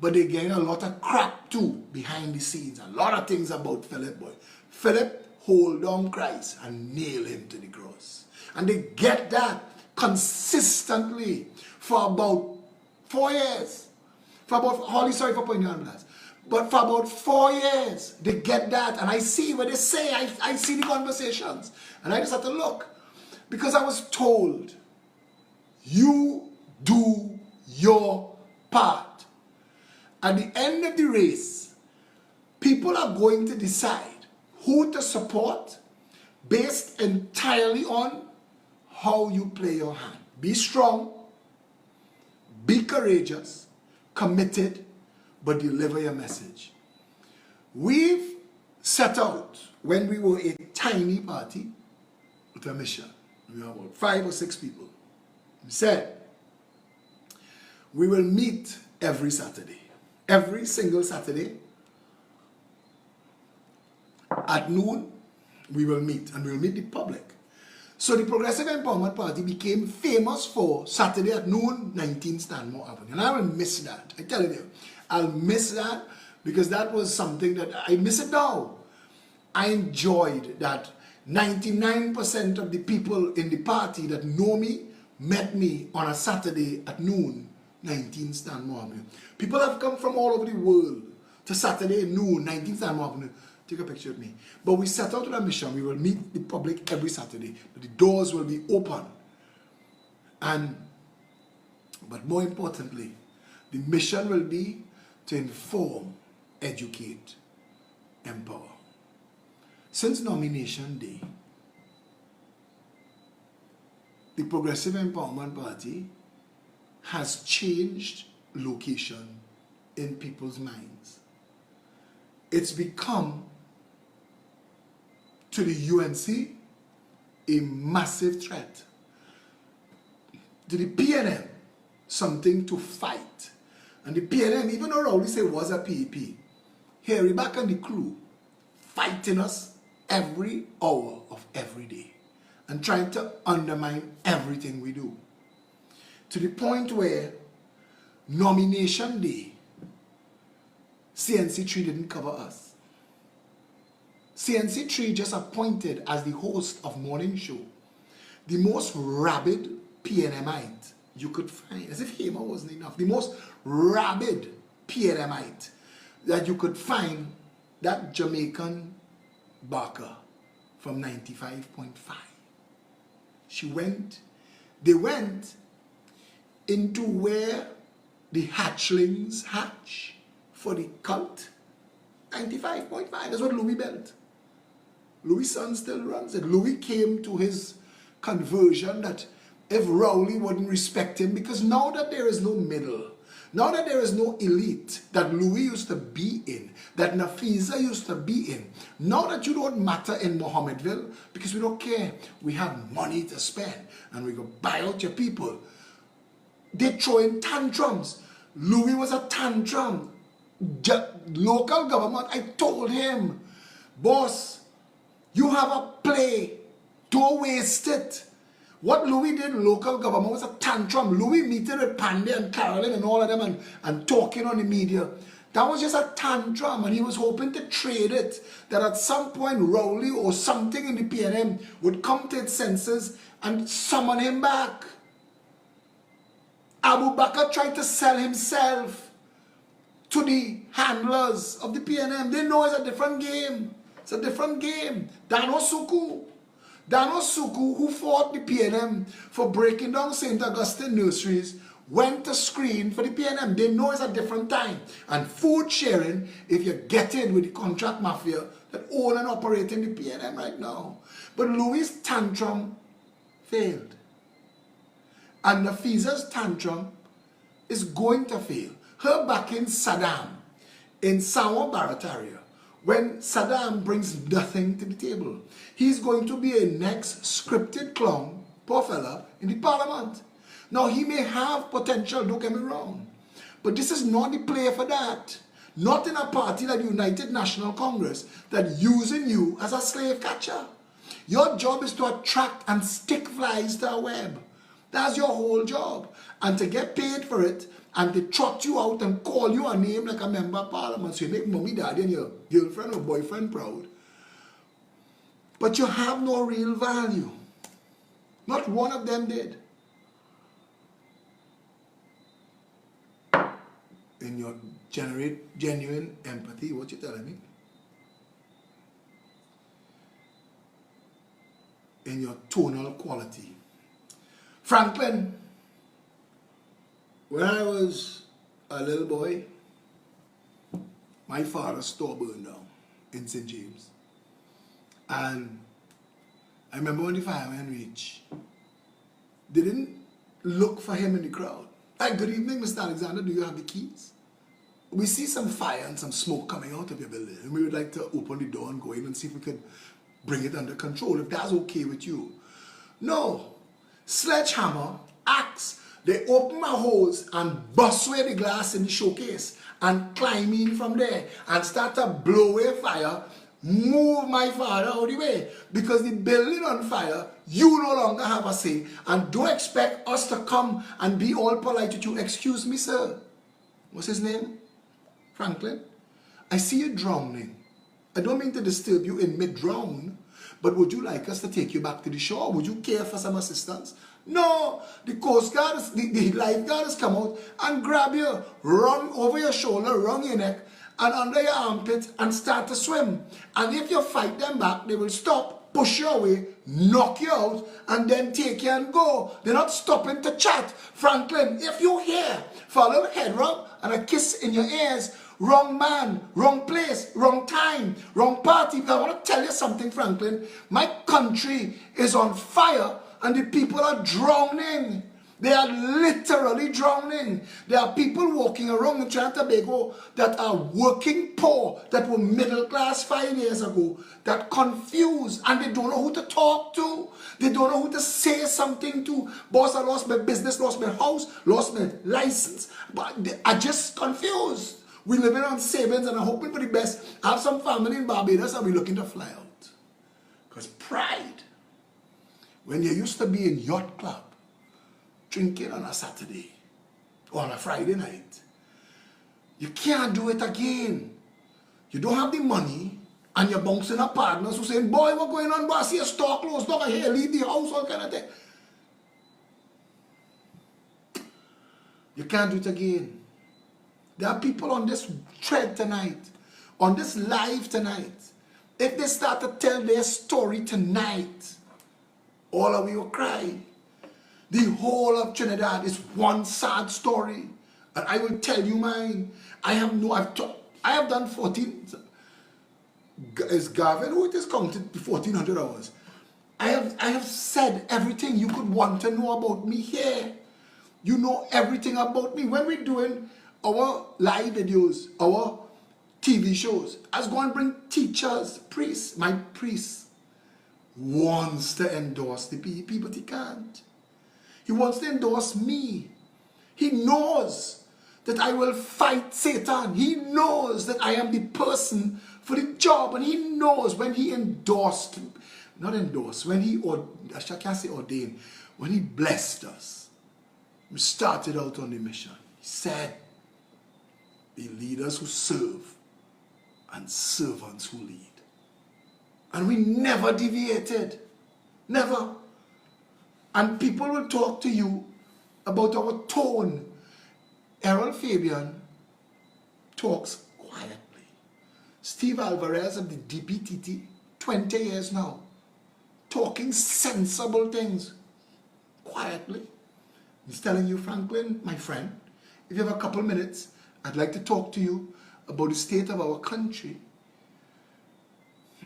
But they getting a lot of crap too behind the scenes. A lot of things about Philip, boy. Philip hold on Christ and nail him to the cross. And they get that consistently for about 4 years. For about, Holly, sorry for putting you on blast. But for about 4 years, they get that. And I see what they say. I see the conversations. And I just have to look. Because I was told, you do your part. At the end of the race, people are going to decide who to support based entirely on how you play your hand. Be strong, be courageous, committed, but deliver your message. We've set out, when we were a tiny party, with a mission. We were about 5 or 6 people. We said, we will meet every Saturday. Every single Saturday, at noon, we will meet, and we will meet the public. So the Progressive Empowerment Party became famous for Saturday at noon, 19 Stanmore Avenue. And I will miss that. I tell you, I'll miss that because that was something that I miss it now. I enjoyed that 99% of the people in the party that know me met me on a Saturday at noon, 19 Stanmore Avenue. People have come from all over the world to Saturday noon, 19 Stanmore Avenue. Take a picture of me. But we set out with a mission. We will meet the public every Saturday. The doors will be open. But more importantly, the mission will be to inform, educate, empower. Since nomination day, the Progressive Empowerment Party has changed location in people's minds. It's become, to the UNC, a massive threat. To the PNM, something to fight. And the PNM, even though Rowley say was a PEP, Harry back and the crew fighting us every hour of every day and trying to undermine everything we do. To the point where nomination day, CNC3 didn't cover us. CNC3 just appointed as the host of morning show the most rabid PNMite you could find, as if Hema wasn't enough, the most rabid PNMite that you could find that Jamaican Barker from 95.5. They went into where the hatchlings hatch for the cult. 95.5, that's what Louis built. Louis' son still runs it. Louis came to his conversion that if Rowley wouldn't respect him, because now that there is no middle, now that there is no elite that Louis used to be in, that Nafisa used to be in, now that you don't matter in Mohammedville, because we don't care, we have money to spend, and we go buy out your people. They throw in tantrums. Louis was a tantrum. Local government, I told him, boss, you have a play, don't waste it. What Louis did in local government was a tantrum. Louis meeting with Pandey and Carolyn and all of them and talking on the media. That was just a tantrum, and he was hoping to trade it, that at some point Rowley or something in the PNM would come to its senses and summon him back. Abu Bakr tried to sell himself to the handlers of the PNM. They know it's a different game. It's a different game. Dano Suku, who fought the PNM for breaking down St. Augustine nurseries, went to screen for the PNM. They know it's a different time. And food sharing, if you get in with the contract mafia that own and operate in the PNM right now. But Louis' tantrum failed. And Nafisa's tantrum is going to fail. Her backing Saddam in Sawa Barataria, when Saddam brings nothing to the table, he's going to be a next scripted clown, poor fella, in the parliament. Now, he may have potential, don't get me wrong, but this is not the play for that. Not in a party like United National Congress that using you as a slave catcher. Your job is to attract and stick flies to a web. That's your whole job. And to get paid for it, and they trot you out and call you a name like a member of parliament, so you make mommy, daddy, and your girlfriend or boyfriend proud. But you have no real value. Not one of them did. In your genuine empathy, what you telling me? In your tonal quality. Franklin, when I was a little boy, my father's store burned down in St. James. And I remember when the firemen reached, they didn't look for him in the crowd. Like, good evening, Mr. Alexander, do you have the keys? We see some fire and some smoke coming out of your building, and we would like to open the door and go in and see if we could bring it under control, if that's okay with you. No. Sledgehammer, axe, they open my holes and bust away the glass in the showcase and climb in from there and start to blow away fire, move my father out of the way, because the building on fire, you no longer have a say, and don't expect us to come and be all polite with you. Excuse me, sir. What's his name? Franklin? I see you drowning. I don't mean to disturb you in mid-drown, but would you like us to take you back to the shore? Would you care for some assistance? No, the Coast Guard, the lifeguard has come out and grab you, run over your shoulder, run your neck, and under your armpit and start to swim. And if you fight them back, they will stop, push you away, knock you out, and then take you and go. They're not stopping to chat. Franklin, if you hear, follow a head rub and a kiss in your ears, wrong man, wrong place, wrong time, wrong party. I want to tell you something, Franklin. My country is on fire and the people are drowning. They are literally drowning. There are people walking around in Trinidad and Tobago that are working poor, that were middle class 5 years ago, that confused, and they don't know who to talk to. They don't know who to say something to. Boss, I lost my business, lost my house, lost my license, but they are just confused. We're living on savings and I'm hoping for the best. I have some family in Barbados and we're looking to fly out. Because pride, when you used to be in yacht club, drinking on a Saturday or on a Friday night, you can't do it again. You don't have the money and you're bouncing up partners who saying, boy, what's going on, boy? I see a store closed, dog, I hear, leave the house, all kind of thing. You can't do it again. There are people on this thread tonight, on this live tonight, if they start to tell their story tonight, all of you will cry. The whole of Trinidad is one sad story. And I will tell you mine. I have done 14, is Gavin, who it is counted 1400 hours. I have said everything you could want to know about me here. You know everything about me. When we're doing our live videos, our TV shows, I was going to bring teachers, priests. My priest wants to endorse the PEP, but he can't. He wants to endorse me. He knows that I will fight Satan. He knows that I am the person for the job. And he knows when he endorsed, not endorsed, when he, I can't say ordained, when he blessed us, we started out on the mission. He said, the leaders who serve and servants who lead. And we never deviated. Never. And people will talk to you about our tone. Errol Fabian talks quietly. Steve Alvarez of the DPTT, 20 years now, talking sensible things quietly. He's telling you, Franklin, my friend, if you have a couple minutes, I'd like to talk to you about the state of our country.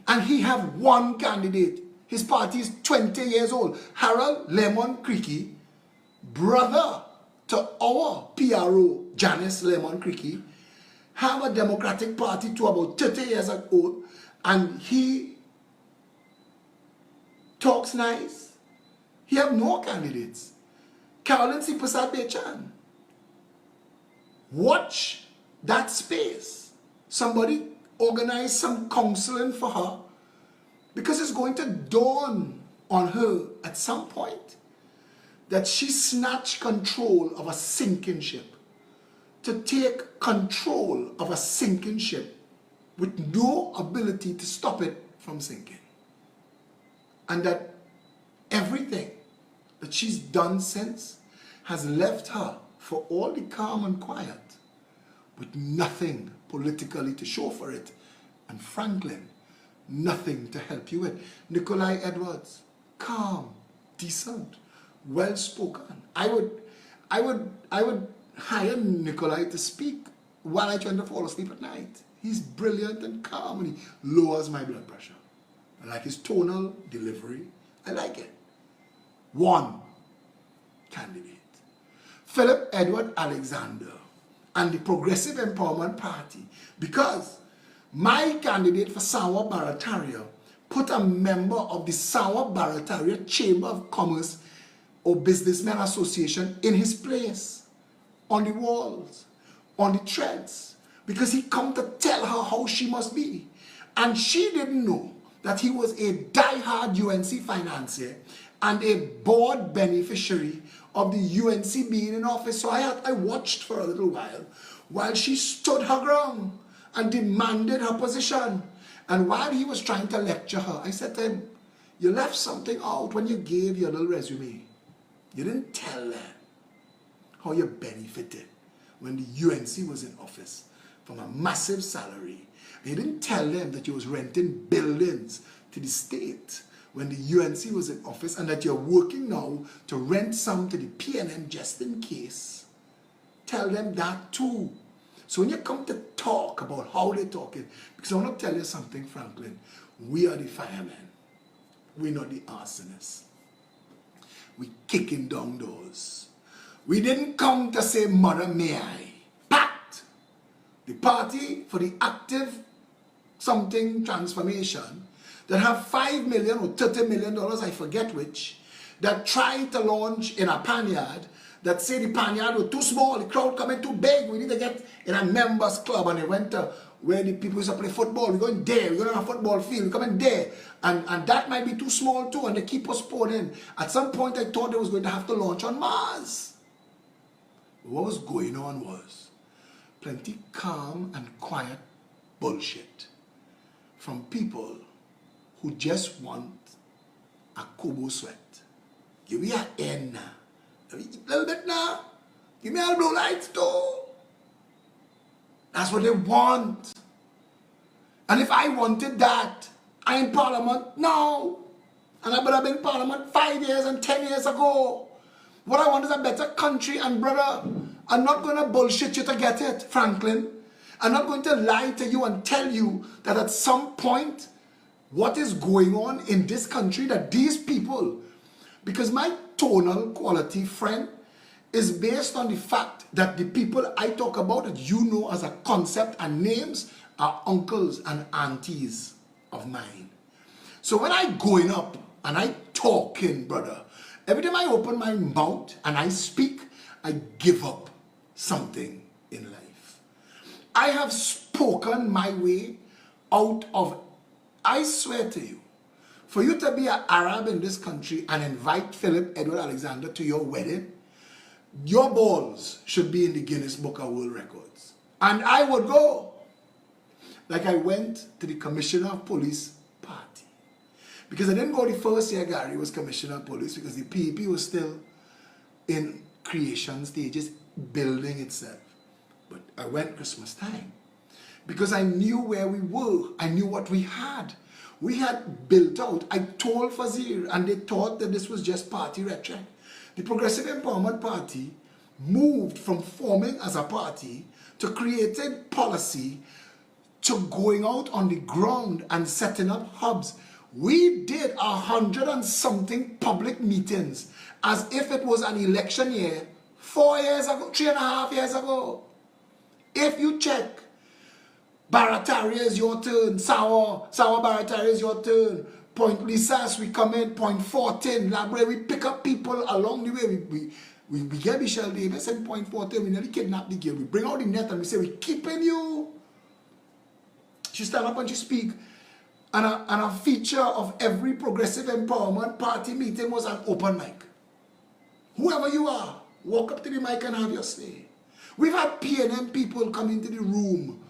And he have one candidate. His party is 20 years old. Harold Lemon Creaky, brother to our PRO, Janice Lemon Creaky, have a Democratic Party to about 30 years old, and he talks nice. He have no candidates. Carolyn C. Prasad Bechan. Watch that space. Somebody organize some counseling for her, because it's going to dawn on her at some point that she snatched control of a sinking ship. To take control of a sinking ship with no ability to stop it from sinking. And that everything that she's done since has left her for all the calm and quiet, with nothing politically to show for it. And Franklin, nothing to help you with. Nikolai Edwards, calm, decent, well spoken. I would hire Nikolai to speak while I try to fall asleep at night. He's brilliant and calm, and he lowers my blood pressure. I like his tonal delivery. I like it. One candidate. Philip Edward Alexander and the Progressive Empowerment Party, because my candidate for Sawa Barataria put a member of the Sawa Barataria Chamber of Commerce or Businessmen Association in his place, on the walls, on the threads, because he come to tell her how she must be. And she didn't know that he was a die-hard UNC financier and a board beneficiary of the UNC being in office. So I watched for a little while she stood her ground and demanded her position. And while he was trying to lecture her, I said to him, you left something out when you gave your little resume. You didn't tell them how you benefited when the UNC was in office from a massive salary. And you didn't tell them that you was renting buildings to the state when the UNC was in office, and that you're working now to rent some to the PNM just in case. Tell them that too. So when you come to talk about how they're talking, because I want to tell you something, Franklin, we are the firemen. We're not the arsonists. We kicking down doors. We didn't come to say, Mother, may I? Pact. The party for the active something transformation that have $5 million or $30 million, I forget which, that tried to launch in a panyard, that say the panyard was too small, the crowd coming too big, we need to get in a members club, and they went to where the people used to play football. We're going there, we're going to a football field, we're coming there, and that might be too small too, and they keep postponing. At some point I thought they was going to have to launch on Mars. But what was going on was plenty calm and quiet bullshit from people who just want a Kobo sweat. Give me a end now. A little bit now. Give me a blue lights too. That's what they want. And if I wanted that, I in Parliament now. And I better have been in Parliament 5 years and 10 years ago. What I want is a better country. And brother, I'm not going to bullshit you to get it, Franklin. I'm not going to lie to you and tell you that at some point, what is going on in this country, that these people, because my tonal quality, friend, is based on the fact that the people I talk about that you know as a concept and names are uncles and aunties of mine. So when I going up and I talking, brother, every time I open my mouth and I speak, I give up something in life. I have spoken my way out of, I swear to you, for you to be an Arab in this country and invite Philip Edward Alexander to your wedding, your balls should be in the Guinness Book of World Records. And I would go. Like I went to the Commissioner of Police party. Because I didn't go the first year Gary was Commissioner of Police because the PEP was still in creation stages, building itself. But I went Christmas time. Because I knew where we were. I knew what we had. We had built out. I told Fazir and they thought that this was just party rhetoric. The Progressive Empowerment Party moved from forming as a party to creating policy to going out on the ground and setting up hubs. We did 100 and something public meetings as if it was an election year 4 years ago, 3.5 years ago. If you check, Barataria is your turn, Sawa Barataria is your turn, Point Lisas, we come in, Point 14, Labre, we pick up people along the way. We get Michelle Davis in Point 14, we nearly kidnap the girl. We bring out the net and we say, we're keeping you. She stand up and she speak. And a feature of every Progressive Empowerment Party meeting was an open mic. Whoever you are, walk up to the mic and have your say. We've had PNM people come into the room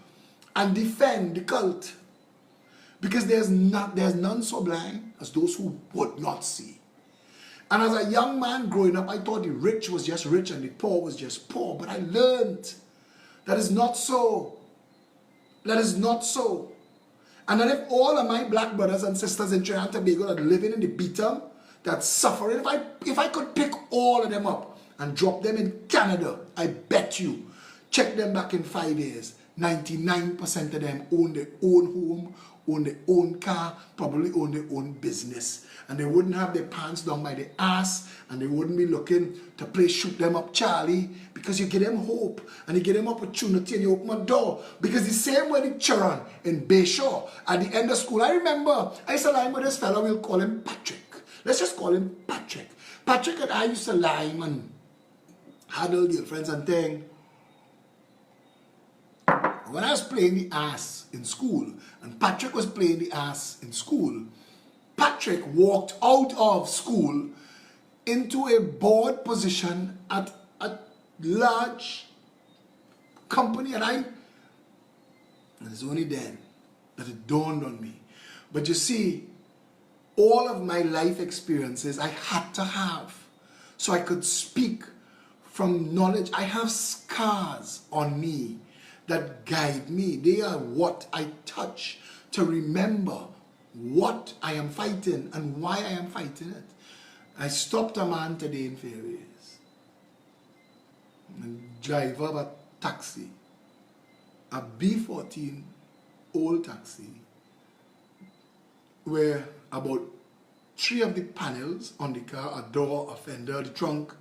and defend the cult. Because there's none so blind as those who would not see. And as a young man growing up, I thought the rich was just rich and the poor was just poor. But I learned that is not so. That is not so. And that if all of my black brothers and sisters in Trinidad and Tobago that are living in the beatum, that's suffering, if I could pick all of them up and drop them in Canada, I bet you, check them back in 5 years, 99% of them own their own home, own their own car, probably own their own business. And they wouldn't have their pants down by their ass, and they wouldn't be looking to play shoot them up Charlie, because you give them hope, and you give them opportunity, and you open a door. Because the same way the children in Bayshore, at the end of school, I remember, I used to lie with this fellow, we'll call him Patrick. Let's just call him Patrick. Patrick and I used to lie and handle girlfriends and things. When I was playing the ass in school, and Patrick was playing the ass in school, Patrick walked out of school into a board position at a large company, and it's only then that it dawned on me. But you see, all of my life experiences I had to have so I could speak from knowledge. I have scars on me that guide me. They are what I touch to remember what I am fighting and why I am fighting it. I stopped a man today in Fairways. And driver of a taxi, a B14 old taxi, where about 3 of the panels on the car, a door, a fender, the trunk,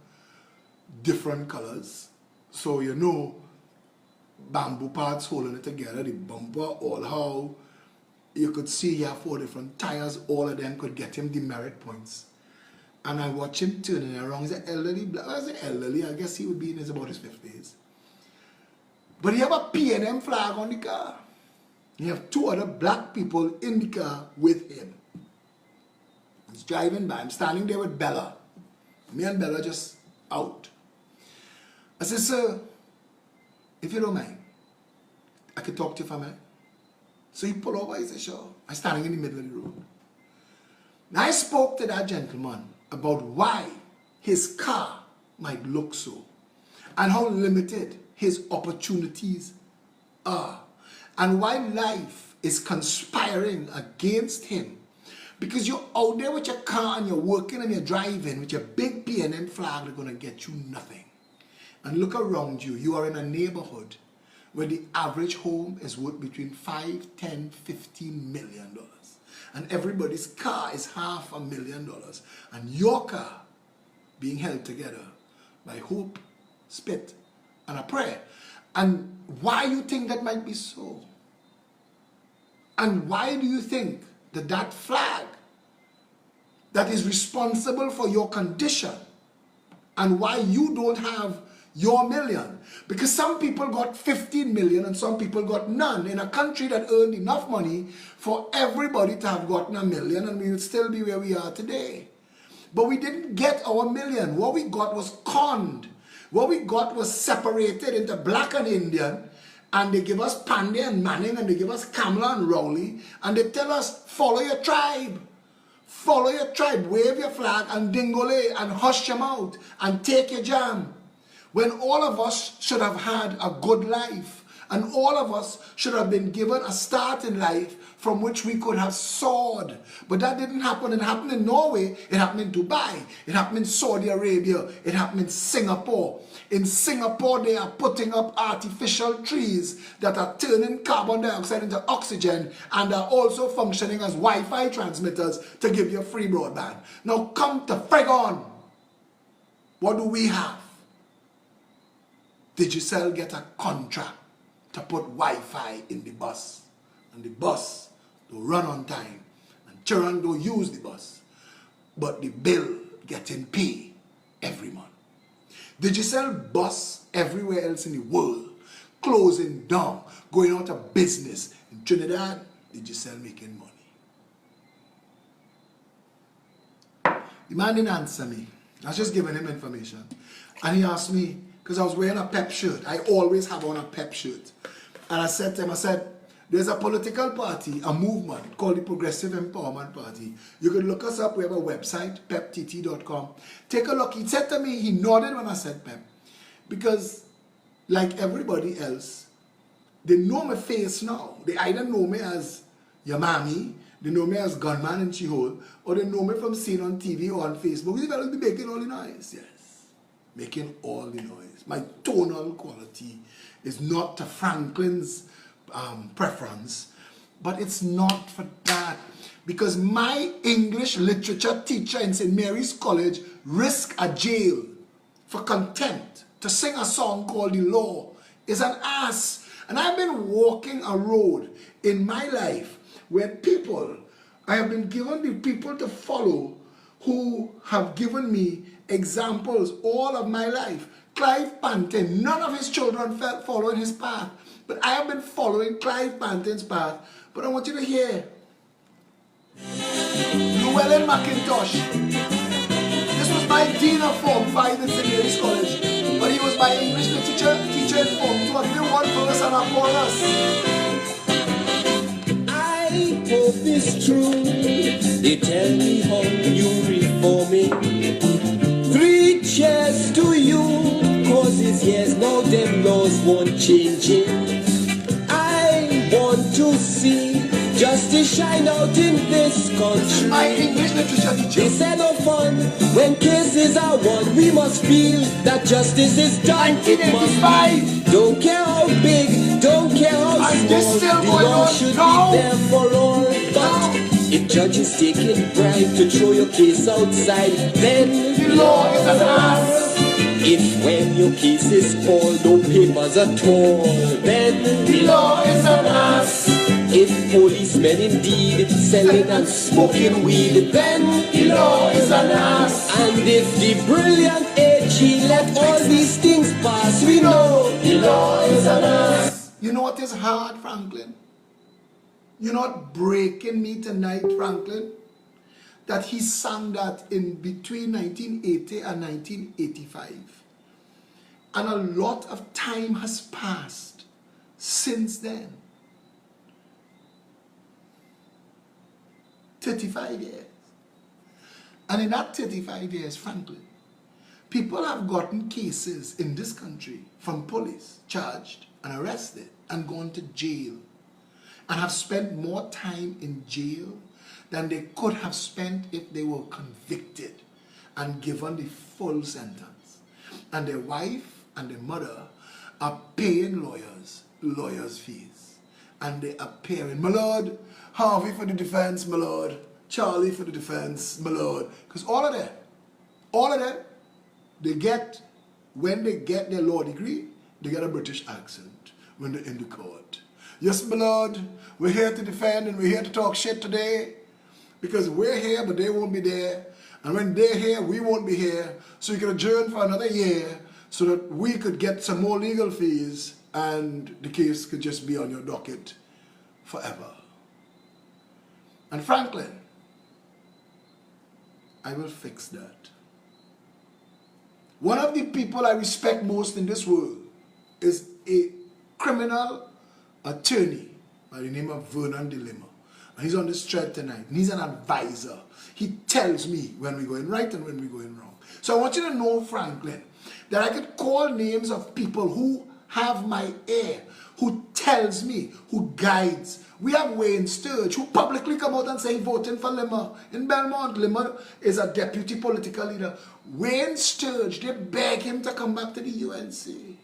different colors. So you know, bamboo parts holding it together, the bumper, all how you could see he had 4 different tires, all of them could get him demerit points. And I watch him turning around. He's an elderly black. I say elderly, I guess he would be in about his 50s. But he have a PNM flag on the car. He have 2 other black people in the car with him. He's driving by. I'm standing there with Bella. Me and Bella just out. I said, sir, if you don't mind, I could talk to you for a minute. So he pulled over, he said, sure. I'm standing in the middle of the road. Now I spoke to that gentleman about why his car might look so and how limited his opportunities are and why life is conspiring against him. Because you're out there with your car and you're working and you're driving with your big PNM flag, they're going to get you nothing. And look around you. You are in a neighborhood where the average home is worth between $5, $10, $15 million. And everybody's car is $500,000. And your car being held together by hope, spit, and a prayer. And why you think that might be so? And why do you think that that flag that is responsible for your condition and why you don't have your million? Because some people got 15 million and some people got none in a country that earned enough money for everybody to have gotten a million, and we would still be where we are today. But we didn't get our million. What we got was conned. What we got was separated into black and Indian, and they give us Pandey and Manning, and they give us Kamala and Rowley, and they tell us, follow your tribe. Follow your tribe, wave your flag, and dingole, and hush your mouth, and take your jam. When all of us should have had a good life, and all of us should have been given a start in life from which we could have soared. But that didn't happen. It happened in Norway, it happened in Dubai, it happened in Saudi Arabia, it happened in Singapore. In Singapore, they are putting up artificial trees that are turning carbon dioxide into oxygen and are also functioning as Wi-Fi transmitters to give you free broadband. Now come to frig on. What do we have? Digicel get a contract to put Wi-Fi in the bus, and the bus don't run on time, and children don't use the bus, but the bill getting paid every month. Digicel bus everywhere else in the world closing down, going out of business. In Trinidad, Digicel making money. The man didn't answer me. I was just giving him information, and he asked me, because I was wearing a PEP shirt. I always have on a PEP shirt. And I said to him, I said, there's a political party, a movement called the Progressive Empowerment Party. You can look us up. We have a website, peptt.com. Take a look. He said to me, he nodded when I said PEP. Because like everybody else, they know my face now. They either know me as your mommy, they know me as gunman in Chihol, or they know me from seeing on TV or on Facebook. You better be making all the noise. Yes. Making all the noise. My tonal quality is not to Franklin's preference, but it's not for that. Because my English literature teacher in St. Mary's College risked a jail for contempt to sing a song called The Law is an ass. And I've been walking a road in my life where people, I have been given the people to follow who have given me examples all of my life. Clive Panton, none of his children felt following his path, but I have been following Clive Panton's path. But I want you to hear Llewellyn McIntosh. This was my dean of Form 5 in St. Mary's College, but he was my English literature teacher in Form 2. I'll give one verse and a chorus. I hope it's true. They tell me how you reforming. 3 cheers to you, cause it's years now them laws won't change it. I want to see justice shine out in this country. My English literature teacher. They said no fun when cases are won. We must feel that justice is done. 1985. Don't care how big, don't care how And this still small, the going law on. should No. be there for all. But if judges taking bribe to throw your case outside, then The law is an ass. if when your case is called, no papers at all, then The law is an ass. if policemen indeed selling and smoking weed, then The law is an ass. and if the brilliant AG let all these things pass, we know The law is an ass. You know what is hard, Franklin? You're not breaking me tonight, Franklin, that he sang that in between 1980 and 1985. And a lot of time has passed since then. 35 years. And in that 35 years, Franklin, people have gotten cases in this country from police, charged and arrested and gone to jail. and have spent more time in jail than they could have spent if they were convicted and given the full sentence. And their wife and their mother are paying lawyers' fees. And they are paying, my lord, Harvey for the defense, my lord, Charlie for the defense, my lord. Because all of them, they get, when they get their law degree, they get a British accent when they're in the court. Yes, my lord, we're here to defend and we're here to talk shit today because we're here, but they won't be there. And when they're here, we won't be here. So you can adjourn for another year so that we could get some more legal fees and the case could just be on your docket forever. And Franklin, I will fix that. One of the people I respect most in this world is a criminal attorney by the name of Vernon Dilemma. And he's on this thread tonight. And he's an advisor. He tells me when we're going right and when we're going wrong. So I want you to know, Franklin, that I could call names of people who have my ear, who tells me, who guides. We have Wayne Sturge, who publicly come out and say voting for Limmer. In Belmont, Limmer is a deputy political leader. Wayne Sturge, they beg him to come back to the UNC.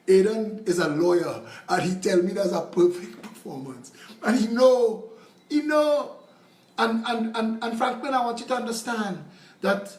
Aidan is a lawyer, and he tell me that's a perfect performance. And he know. And Franklin, I want you to understand that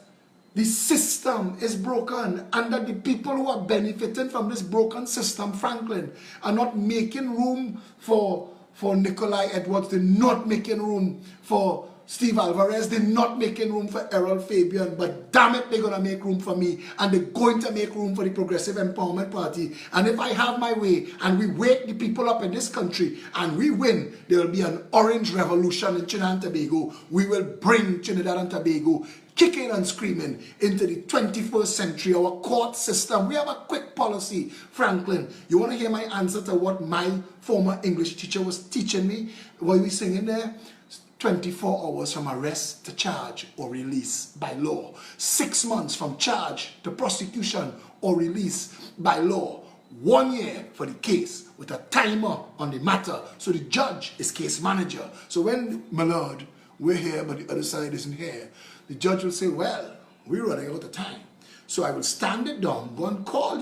the system is broken, and that the people who are benefiting from this broken system, Franklin, are not making room for Nikolai Edwards. They're not making room for Steve Alvarez. They're not making room for Errol Fabian. But damn it, they're going to make room for me. And they're going to make room for the Progressive Empowerment Party. And if I have my way and we wake the people up in this country and we win, there will be an orange revolution in Trinidad and Tobago. We will bring Trinidad and Tobago kicking and screaming into the 21st century. Our court system, we have a quick policy. Franklin, you want to hear my answer to what my former English teacher was teaching me? What we singing there? 24 hours from arrest to charge or release by law. 6 months from charge to prosecution or release by law. 1 year for the case with a timer on the matter. So the judge is case manager. So when, my lord, we're here but the other side isn't here, the judge will say, well, we're running out of time. So I will stand it down, go and call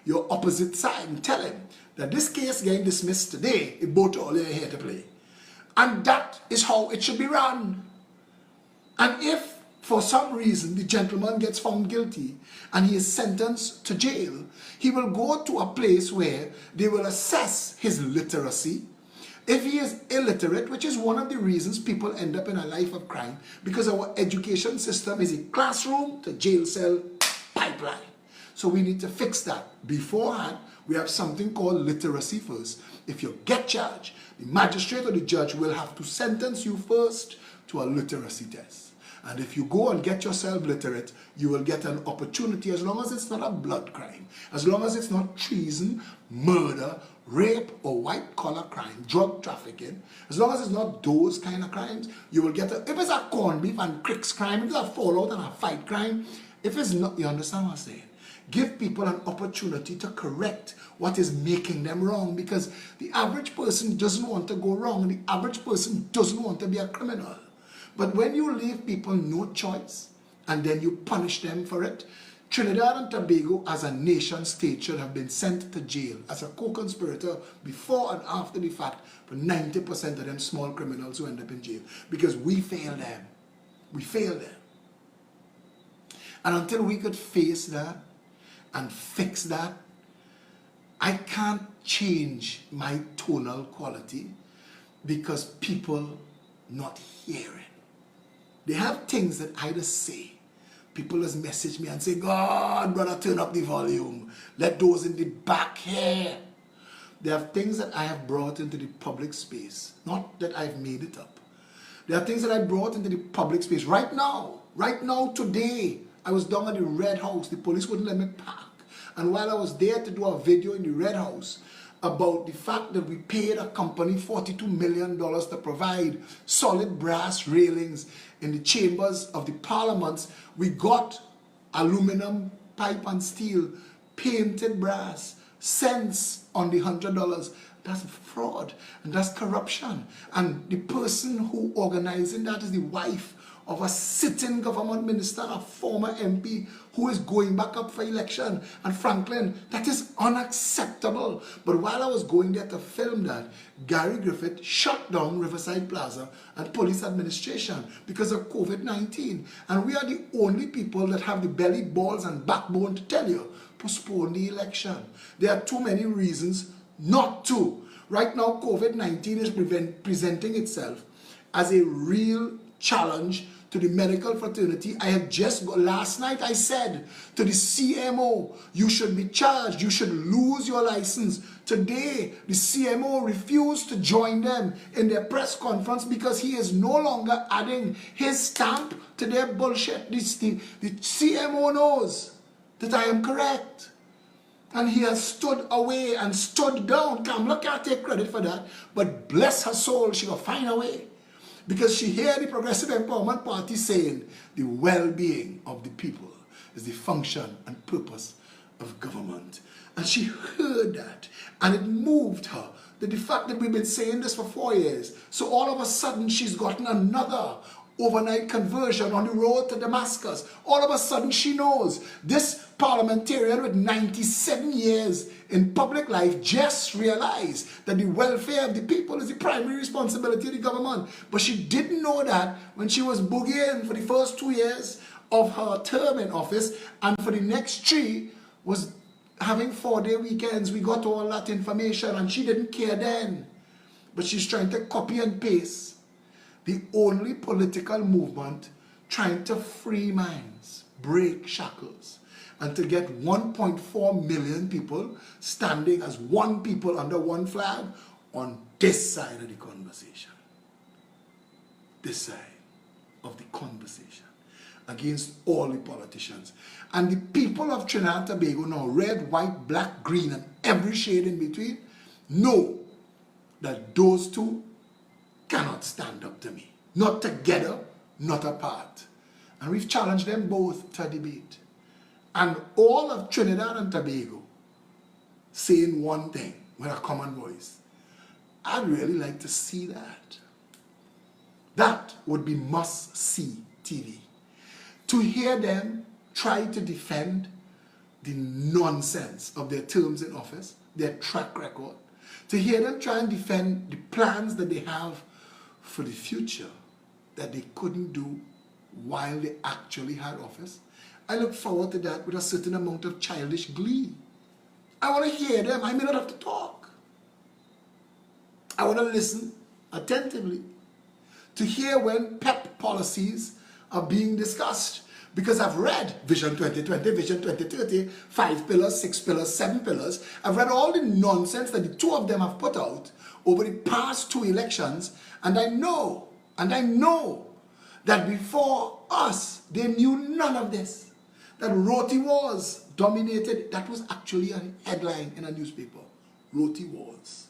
your opposite side and tell him that this case getting dismissed today, it both all are here to play. And that is how it should be run. And if for some reason the gentleman gets found guilty and he is sentenced to jail, he will go to a place where they will assess his literacy. If he is illiterate, which is one of the reasons people end up in a life of crime, because our education system is a classroom to jail cell pipeline. So we need to fix that. Beforehand, we have something called literacy first. If you get charged, the magistrate or the judge will have to sentence you first to a literacy test. And if you go and get yourself literate, you will get an opportunity, as long as it's not a blood crime, as long as it's not treason, murder, rape, or white-collar crime, drug trafficking, as long as it's not those kind of crimes, you will get if it's a corned beef and cricks crime, if it's a fallout and a fight crime, if it's not, you understand what I'm saying? Give people an opportunity to correct what is making them wrong, because the average person doesn't want to go wrong. The average person doesn't want to be a criminal. But when you leave people no choice and then you punish them for it, Trinidad and Tobago as a nation state should have been sent to jail as a co-conspirator before and after the fact for 90% of them small criminals who end up in jail, because we failed them. We failed them. And until we could face that and fix that, I can't change my tonal quality because people not hearing. They have things that I just say. People just message me and say, God, brother, turn up the volume. Let those in the back hear. There are things that I have brought into the public space. Not that I've made it up. There are things that I brought into the public space right now. Right now, today, I was down at the Red House. The police wouldn't let me park. And while I was there to do a video in the Red House about the fact that we paid a company $42 million to provide solid brass railings in the chambers of the parliaments, we got aluminum, pipe and steel, painted brass, cents on the $100. That's fraud and that's corruption. And the person who organizing that is the wife of a sitting government minister, a former MP who is going back up for election. And Franklin, that is unacceptable. But while I was going there to film that, Gary Griffith shut down Riverside Plaza and police administration because of COVID-19. And we are the only people that have the belly, balls and backbone to tell you, postpone the election. There are too many reasons not to. Right now, COVID-19 is presenting itself as a real challenge to the medical fraternity. I had just, last night I said to the CMO, you should be charged, you should lose your license. Today, the CMO refused to join them in their press conference because he is no longer adding his stamp to their bullshit. The CMO knows that I am correct. And he has stood away and stood down. Kamala can't take credit for that, but bless her soul, she will find a way. Because she heard the Progressive Empowerment Party saying the well-being of the people is the function and purpose of government. And she heard that, and it moved her. The fact that we've been saying this for 4 years, so all of a sudden she's gotten another overnight conversion on the road to Damascus. All of a sudden she knows this parliamentarian with 97 years in public life just realized that the welfare of the people is the primary responsibility of the government. But she didn't know that when she was boogieing for the first 2 years of her term in office, and for the next 3 was having 4-day weekends. We got all that information and she didn't care then. But she's trying to copy and paste the only political movement trying to free minds, break shackles, and to get 1.4 million people standing as one people under one flag on this side of the conversation. This side of the conversation against all the politicians. And the people of Trinidad and Tobago now, red, white, black, green, and every shade in between, know that those two cannot stand up to me. Not together, not apart. And we've challenged them both to a debate. And all of Trinidad and Tobago saying one thing with a common voice. I'd really like to see that. That would be must-see TV. To hear them try to defend the nonsense of their terms in office, their track record, to hear them try and defend the plans that they have for the future that they couldn't do while they actually had office. I look forward to that with a certain amount of childish glee. I want to hear them. I may not have to talk. I want to listen attentively to hear when PEP policies are being discussed. Because I've read Vision 2020, Vision 2030, 5 pillars, 6 pillars, 7 pillars. I've read all the nonsense that the two of them have put out over the past 2 elections. And I know that before us, they knew none of this. That Roti Wars dominated. That was actually a headline in a newspaper. Roti Wars.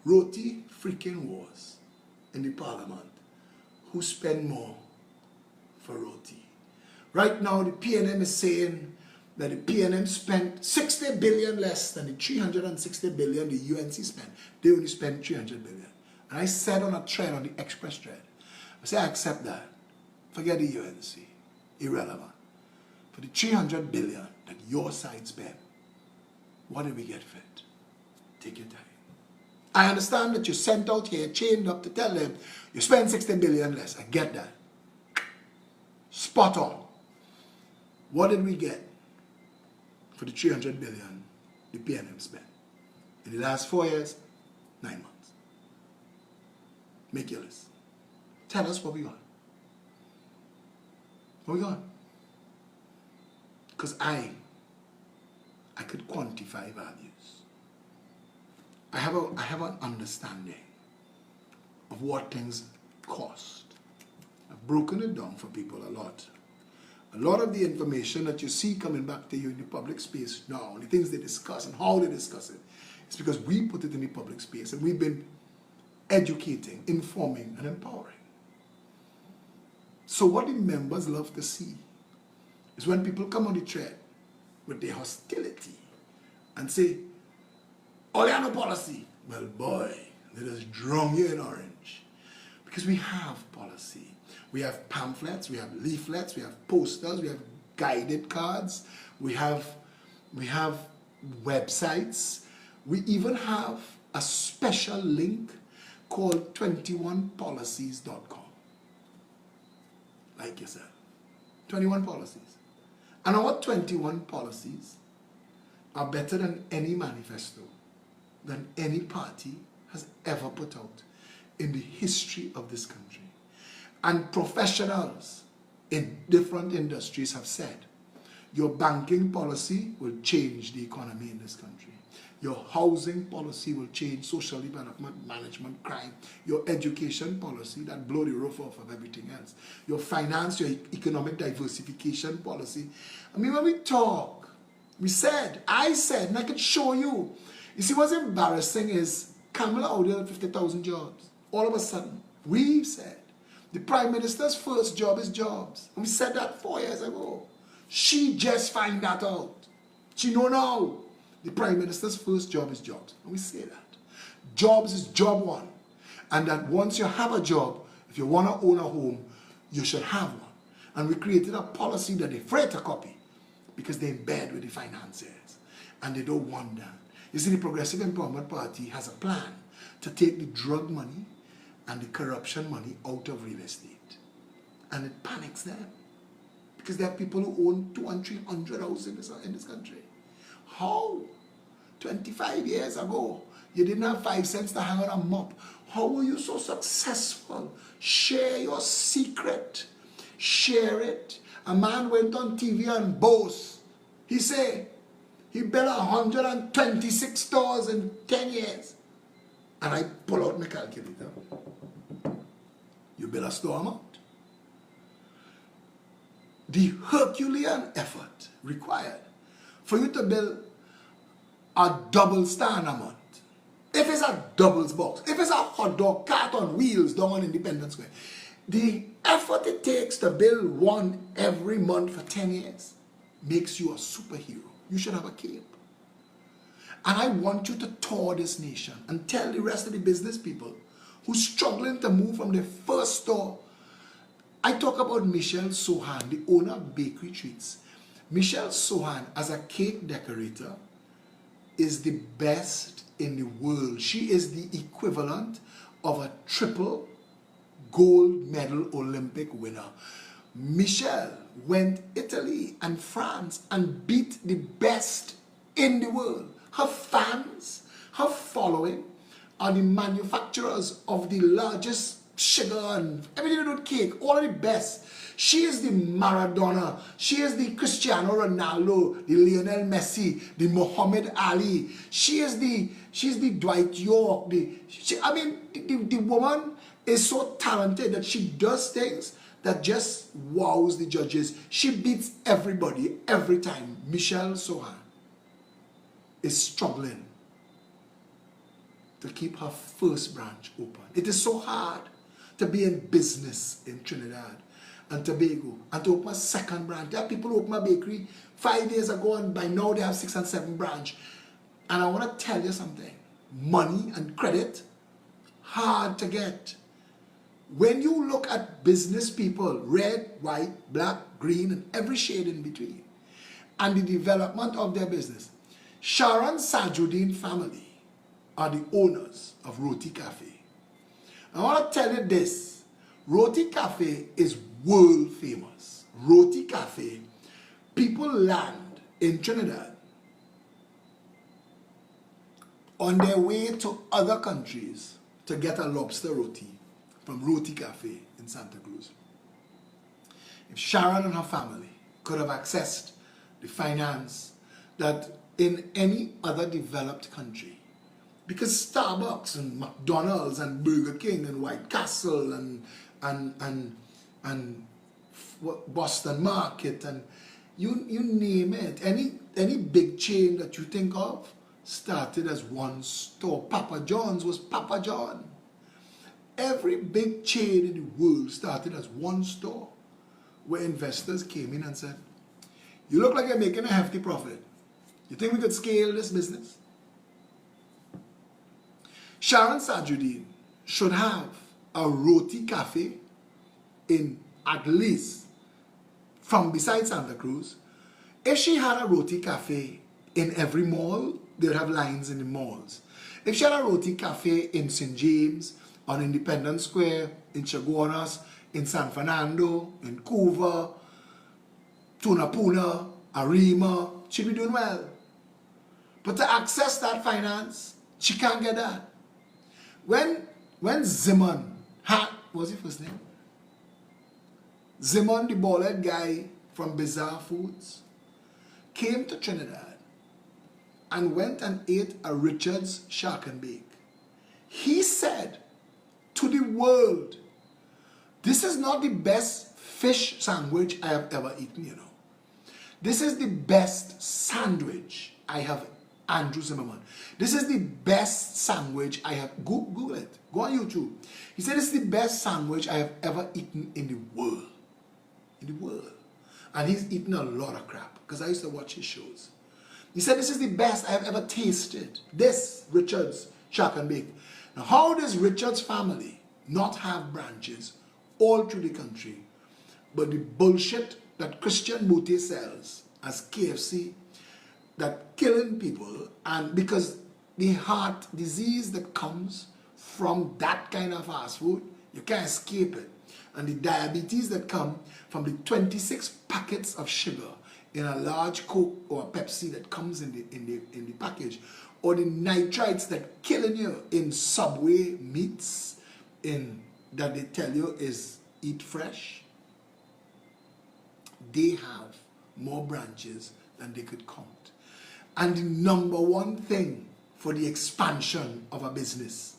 Roti freaking Wars in the parliament. Who spend more for roti? Right now, the PNM is saying that the PNM spent 60 billion less than the 360 billion the UNC spent. They only spent 300 billion. And I said on a thread, on the Express thread, I said, I accept that. Forget the UNC. Irrelevant. For the 300 billion that your side spent, what did we get for it? Take your time. I understand that you're sent out here, chained up to tell them you spend 60 billion less. I get that. Spot on. What did we get for the 300 billion the PNM spent? In the last 4 years, 9 months. Make your list. Tell us what we got. What we got? Because I could quantify values. I have an understanding of what things cost. I've broken it down for people a lot. A lot of the information that you see coming back to you in the public space now, and the things they discuss and how they discuss it, it's because we put it in the public space and we've been educating, informing, and empowering. So what the members love to see is when people come on the thread with their hostility and say, Oleano policy, Well, boy, let us drown you in orange. Because we have policy. We have pamphlets, we have leaflets, we have posters, we have guided cards, we have websites. We even have a special link called 21policies.com. Like yourself. 21 policies. And our 21 policies are better than any manifesto, than any party has ever put out in the history of this country. And professionals in different industries have said, your banking policy will change the economy in this country. Your housing policy will change social development, management, crime. Your education policy, that blow the roof off of everything else. Your finance, your economic diversification policy. I mean, when we talk, I said, and I can show you. You see, what's embarrassing is Kamala ordered 50,000 jobs. All of a sudden, we've said, the Prime Minister's first job is jobs. And we said that 4 years ago. She just found that out. She know now. The Prime Minister's first job is jobs. And we say that. Jobs is job one. And that once you have a job, if you want to own a home, you should have one. And we created a policy that they're afraid to copy because they're in bed with the financiers. And they don't want that. You see, the Progressive Empowerment Party has a plan to take the drug money and the corruption money out of real estate. And it panics them. Because there are people who own 200 and 300 houses in this country. How? 25 years ago, you didn't have 5 cents to hang on a mop. How were you so successful? Share your secret. Share it. A man went on TV and boast. He said, he built 126 stores in 10 years. And I pull out my calculator. You build a store amount. The Herculean effort required for you to build a double stand a month. If it's a doubles box, if it's a hot dog cart on wheels down on Independence Square, the effort it takes to build one every month for 10 years makes you a superhero. You should have a cape. And I want you to tour this nation and tell the rest of the business people who's struggling to move from their first store. I talk about Michelle Sohan, the owner of Bakery Treats. Michelle Sohan, as a cake decorator, is the best in the world. She is the equivalent of a triple gold medal Olympic winner. Michelle went Italy and France and beat the best in the world. Her fans, her following, are the manufacturers of the largest sugar and everything to do with cake, all of the best. She is the Maradona, she is the Cristiano Ronaldo, the Lionel Messi, the Muhammad Ali. She's the Dwight York. The woman is so talented that she does things that just wows the judges. She beats everybody every time. Michelle Sohan is struggling to keep her first branch open. It is so hard to be in business in Trinidad and Tobago and to open a second branch. There are people who opened a bakery 5 years ago and by now they have 6 and 7 branch. And I want to tell you something. Money and credit, hard to get. When you look at business people, red, white, black, green, and every shade in between, and the development of their business, Sharon Sajuddin family are the owners of Roti Cafe. I want to tell you this. Roti Cafe is world famous. Roti Cafe, people land in Trinidad on their way to other countries to get a lobster roti from Roti Cafe in Santa Cruz. If Sharon and her family could have accessed the finance that in any other developed country, because Starbucks and McDonald's and Burger King and White Castle and Boston Market and you name it, any big chain that you think of started as one store. Papa John's was Papa John. Every big chain in the world started as one store where investors came in and said, you look like you're making a hefty profit. You think we could scale this business? Sharon Sajudeen should have a roti cafe in at least from beside Santa Cruz. If she had a roti cafe in every mall, they would have lines in the malls. If she had a roti cafe in St. James, on Independence Square, in Chaguanas, in San Fernando, in Couva, Tunapuna, Arima, she'd be doing well. But to access that finance, she can't get that. When Zimon had, what's his first name? Zimon, the bald guy from Bizarre Foods, came to Trinidad and went and ate a Richard's Shark and Bake. He said to the world, this is not the best fish sandwich I have ever eaten, you know. This is the best sandwich I have, Andrew Zimmerman. This is the best sandwich I have, Google it, go on YouTube. He said it's the best sandwich I have ever eaten in the world. In the world. And he's eaten a lot of crap, because I used to watch his shows. He said this is the best I have ever tasted. This Richard's Shark and Bake. Now how does Richard's family not have branches all through the country, but the bullshit that Christian Mute sells as KFC, that killing people, and because the heart disease that comes from that kind of fast food, you can't escape it. And the diabetes that come from the 26 packets of sugar in a large Coke or a Pepsi that comes in the package, or the nitrites that killing you in Subway meats that they tell you is eat fresh, they have more branches than they could count. And the number one thing for the expansion of a business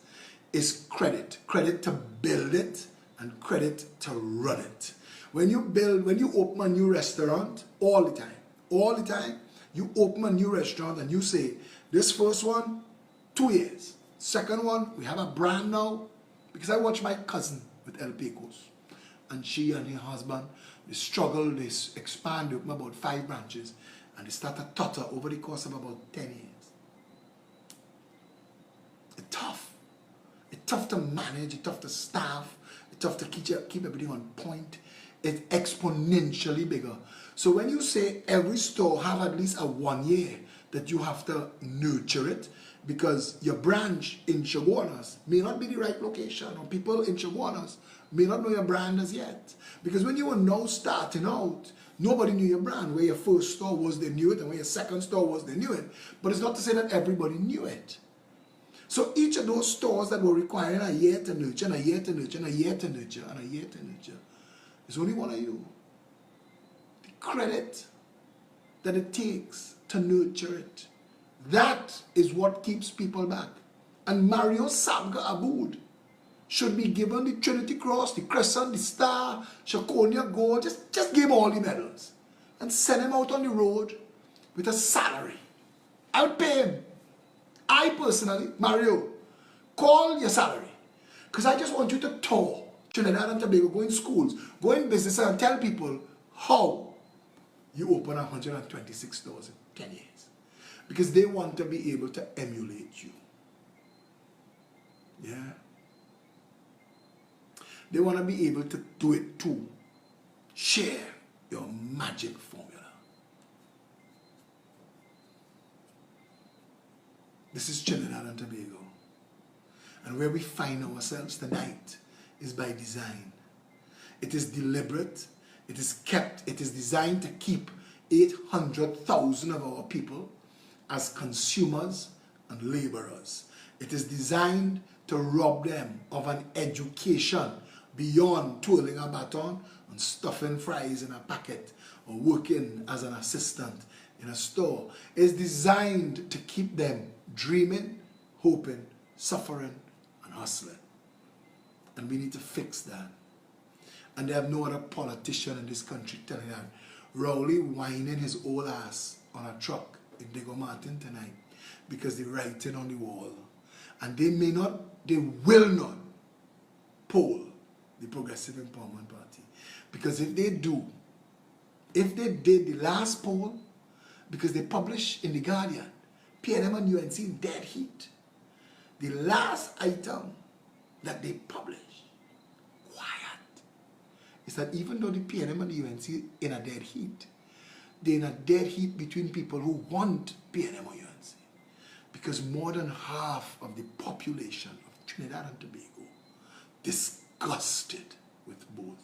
is credit. Credit to build it and credit to run it. When you open a new restaurant, all the time, you open a new restaurant and you say, this first one, 2 years. Second one, we have a brand now. Because I watch my cousin with El Pecos, and she and her husband, they struggle, they expand, they open about 5 branches, and they start to totter over the course of about 10 years. It's tough. It's tough to manage, it's tough to staff, it's tough to keep everything on point. It's exponentially bigger. So when you say every store have at least a 1 year that you have to nurture it, because your branch in Chaguanas may not be the right location, or people in Chaguanas may not know your brand as yet. Because when you were now starting out, nobody knew your brand. Where your first store was, they knew it, and where your second store was, they knew it. But it's not to say that everybody knew it. So each of those stores that were requiring a year to nurture, and a year to nurture, and a year to nurture, and a year to nurture, there's only one of you. The credit that it takes to nurture it. That is what keeps people back. And Mario Sabga Aboud should be given the Trinity Cross, the Crescent, the Star, Shakonia Gold. Just give all the medals and send him out on the road with a salary. I would pay him. I personally, Mario, call your salary. Because I just want you to tour Trinidad and Tobago, go in schools, go in business, and tell people how you open 126 stores in 10 years. Because they want to be able to emulate you. Yeah? They want to be able to do it too. Share your magic formula. This is Trinidad and Tobago. And where we find ourselves tonight is by design. It is deliberate. It is kept. It is designed to keep 800,000 of our people as consumers and laborers. It is designed to rob them of an education beyond twirling a baton and stuffing fries in a packet or working as an assistant in a store. It is designed to keep them dreaming, hoping, suffering, and hustling. And we need to fix that. And they have no other politician in this country telling that Rowley whining his old ass on a truck in Diego Martin tonight because they're writing on the wall. And they will not poll the Progressive Empowerment Party. Because if they do, if they did the last poll, because they published in The Guardian, PNM and UNC in dead heat. the last item that they published, quiet, is that even though the PNM and the UNC in a dead heat, they're in a dead heat between people who want PNM or UNC. Because more than half of the population of Trinidad and Tobago disgusted with both.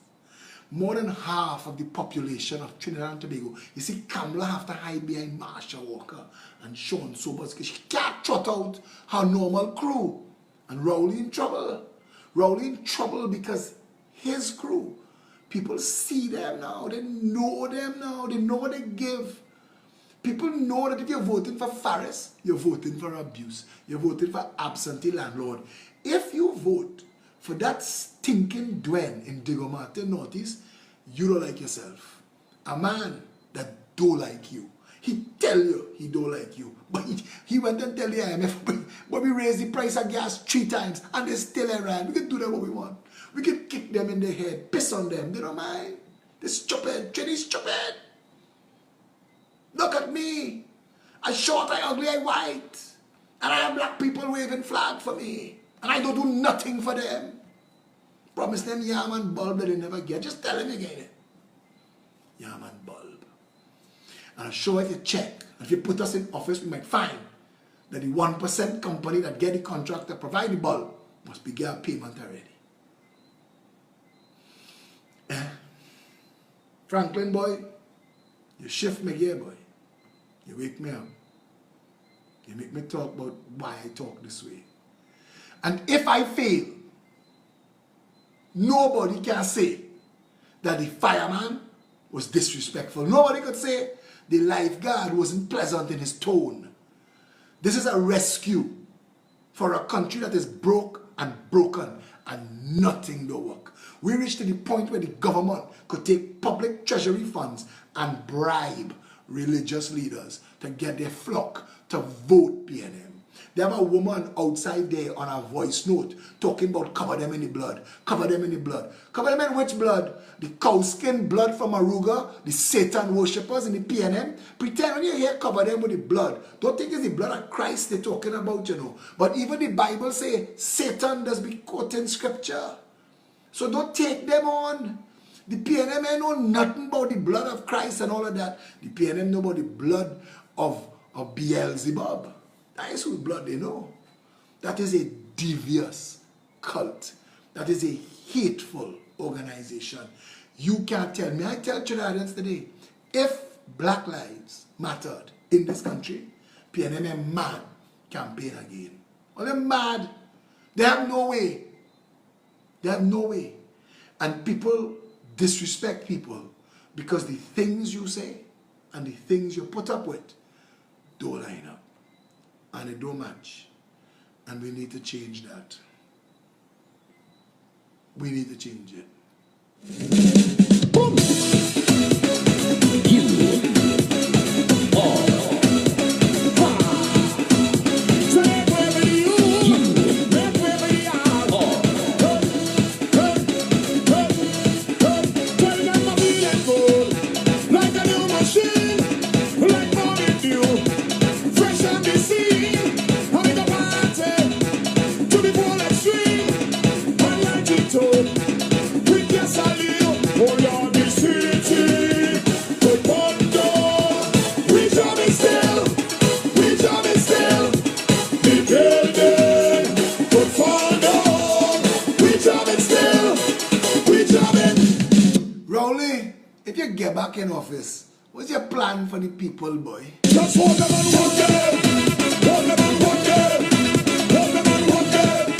More than half of the population of Trinidad and Tobago. You see, Kamala have to hide behind Marsha Walker and Sean Sobers because she can't trot out her normal crew. And Rowley in trouble. Rowley in trouble because his crew, people see them now, they know them now, they know what they give. People know that if you're voting for Farris, you're voting for abuse. You're voting for absentee landlord. If you vote for that stinking Dwen in Diego Martin Northeast, you don't like yourself. A man that don't like you. He tell you he don't like you. But he went and tell the IMF, but we raised the price of gas 3 times and they still around. We can do them what we want. We can kick them in the head, piss on them. They don't mind. They're stupid. Chinese stupid. Look at me. I short, I ugly, I white. And I have black people waving flag for me. And I don't do nothing for them. Promise them yam and bulb that they never get. Just tell them again. Yam and bulb. And I'm sure if you check, if you put us in office, we might find that the 1% company that get the contract to provide the bulb must be get a payment already. Franklin boy, you shift me gear boy. You wake me up. You make me talk about why I talk this way. And if I fail, nobody can say that the fireman was disrespectful. Nobody could say the lifeguard wasn't pleasant in his tone. This is a rescue for a country that is broke and broken and nothing to work. We reached to the point where the government could take public treasury funds and bribe religious leaders to get their flock to vote PNM. They have a woman outside there on a voice note talking about cover them in the blood, cover them in the blood. Cover them in which blood? The cow skin blood from Aruga, the Satan worshippers in the PNM. Pretend when you hear cover them with the blood, don't think it's the blood of Christ they're talking about, you know. But even the Bible say Satan does be quoting scripture. So don't take them on. The PNM ain't know nothing about the blood of Christ and all of that. The PNM know about the blood of Beelzebub. That is whose blood they know. That is a devious cult. That is a hateful organization. You can't tell me. I tell Trinidadians today, if Black Lives mattered in this country, PNM mad campaign again. Well, they're mad. They have no way. They have no way. And people disrespect people because the things you say and the things you put up with don't line up. And it don't match. And we need to change that. We need to change it. Boom. Get back in office. What's your plan for the people, boy? Just hold them and walk them. Hold them and walk them. Hold them and walk them.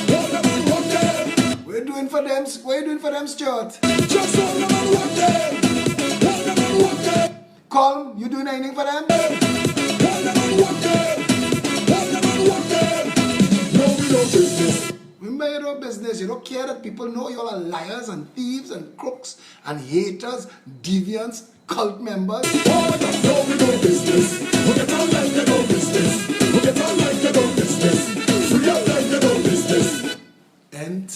Hold them and walk them. What are you doing for them? What are you doing for them, Stuart? Just hold them and walk them. Hold them and walk them. Colm, you doing anything for them? Hold them and walk them. Hold them and walk them. No, we don't business. Remember your own business. You don't care that people know you all are liars and thieves and crooks and haters, deviants, cult members. Oh, that's no, we don't business. We get on like they don't business. We get on like they don't business. We get like they don't business. And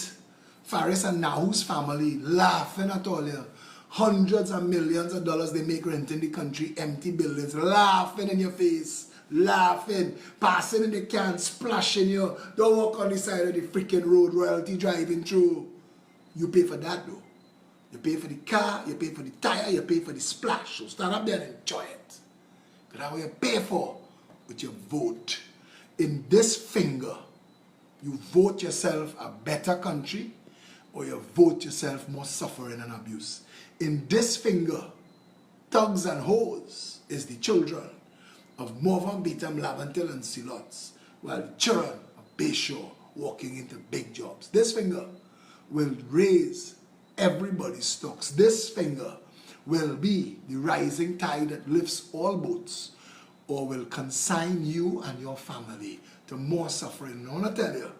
Farris and Nahu's family laughing at all you. Hundreds of millions of dollars they make renting the country, empty buildings, laughing in your face. laughing, passing in the can, splashing you. Don't walk on the side of the freaking road, royalty driving through. You pay for that though. You pay for the car, you pay for the tire, you pay for the splash. So stand up there and enjoy it. Because that's what you pay for with your vote. In this finger, you vote yourself a better country, or you vote yourself more suffering and abuse. In this finger, thugs and hoes is the children of Morvan, Beetham, Lavantil, and Silots, while the children of Bayshore walking into big jobs. This finger will raise everybody's stocks. This finger will be the rising tide that lifts all boats, or will consign you and your family to more suffering. I want to tell you,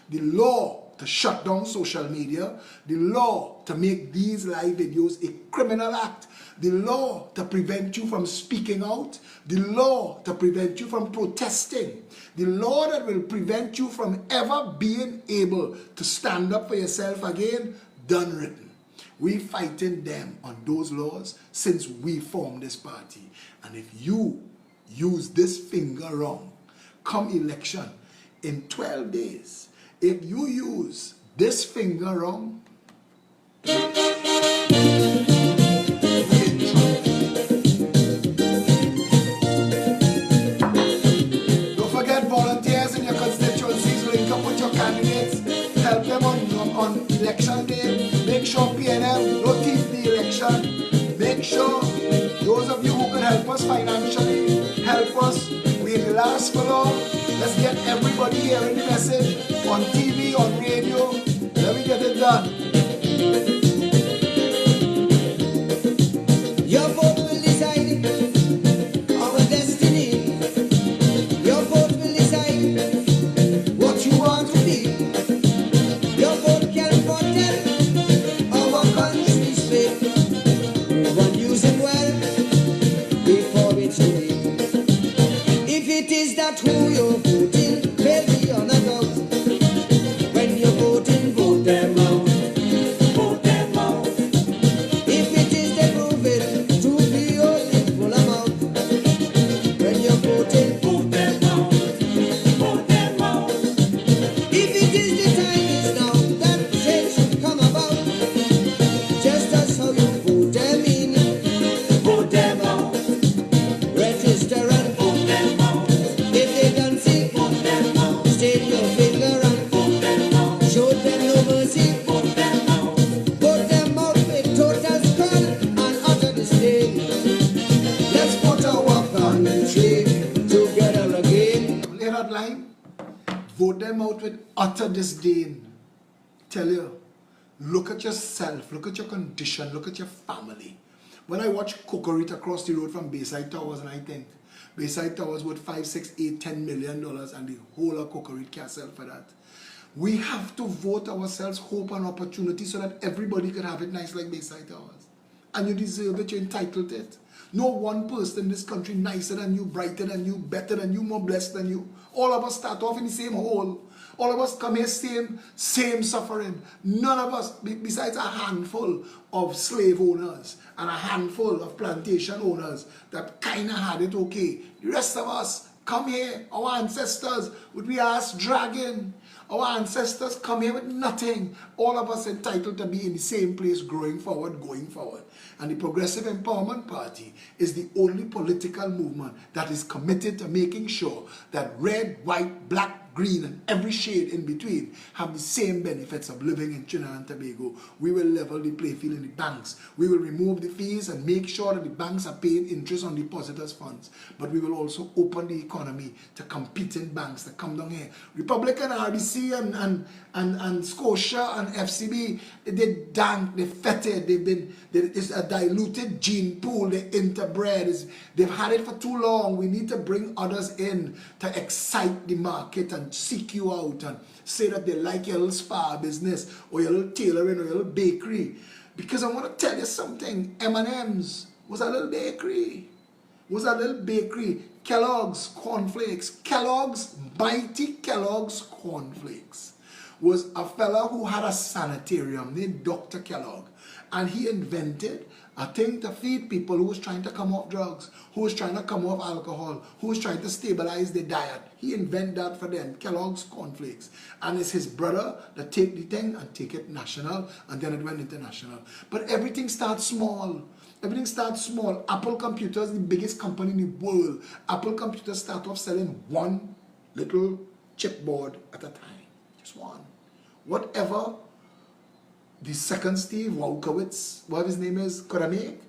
the law to shut down social media, the law to make these live videos a criminal act, the law to prevent you from speaking out, the law to prevent you from protesting, the law that will prevent you from ever being able to stand up for yourself again, done written. We fighting them on those laws since we formed this party. And if you use this finger wrong, come election, in 12 days, if you use this finger wrong, don't forget, volunteers in your constituencies, link up with your candidates, help them on election day. Make sure PNM don't thief the election. Make sure those of you who can help us financially, help us. We in the last for long. Let's get everybody hearing the message on TV, on radio. Let me get it done. Your vote will decide our destiny. Your vote will decide what you want to be. Your vote can foretell our country's fate. One use it well before it's too late. If it is that who you're voting, maybe on a doubt. When you're voting, vote them out. Vote them out. If it is they prove it to be only full amount. When you're voting, vote them out. Vote them out. If it is the time is now that change should come about. Just as how you vote them in, vote them out. Register and vote them out. If they can see, vote them out. State your finger and vote them out. Show them no mercy, vote them out. Vote them out with total scorn and utter disdain. Let's put our country together again. Hear that line? Vote them out with utter disdain. Tell you, look at yourself, look at your condition, look at your family. When I watch Cocorita across the road from Bayside Towers, and I think Bayside Towers worth $5, $6, $8, $10 million, and the whole of Cocorita can't sell for that. We have to vote ourselves hope and opportunity so that everybody can have it nice like Bayside Towers. And you deserve it, you're entitled to it. No one person in this country nicer than you, brighter than you, better than you, more blessed than you. All of us start off in the same hole. All of us come here same suffering. None of us, besides a handful of slave owners and a handful of plantation owners that kind of had it okay. The rest of us come here, our ancestors would be ass dragging. Our ancestors come here with nothing. All of us entitled to be in the same place going forward. And the Progressive Empowerment Party is the only political movement that is committed to making sure that red, white, black, green, and every shade in between have the same benefits of living in Trinidad and Tobago. We will level the playing field in the banks. We will remove the fees and make sure that the banks are paying interest on depositors' funds. But we will also open the economy to competing banks that come down here. Republican, RBC, and Scotia and FCB, they dank, they fetid, it's a diluted gene pool, they interbred. They've had it for too long. We need to bring others in to excite the market and seek you out and say that they like your little spa business or your little tailoring or your little bakery. Because I want to tell you something, M&M's was a little bakery. Kellogg's cornflakes. Kellogg's, mighty Kellogg's cornflakes was a fella who had a sanitarium named Dr. Kellogg. And he invented a thing to feed people who was trying to come off drugs, who was trying to come off alcohol, who was trying to stabilize their diet. He invented that for them, Kellogg's Cornflakes. And it's his brother that take the thing and take it national, and then it went international. But everything starts small. Everything starts small. Apple Computers, the biggest company in the world. Apple Computers start off selling one little chipboard at a time. Just one. Whatever the second Steve Wojciechowski, whatever his name is, could I make,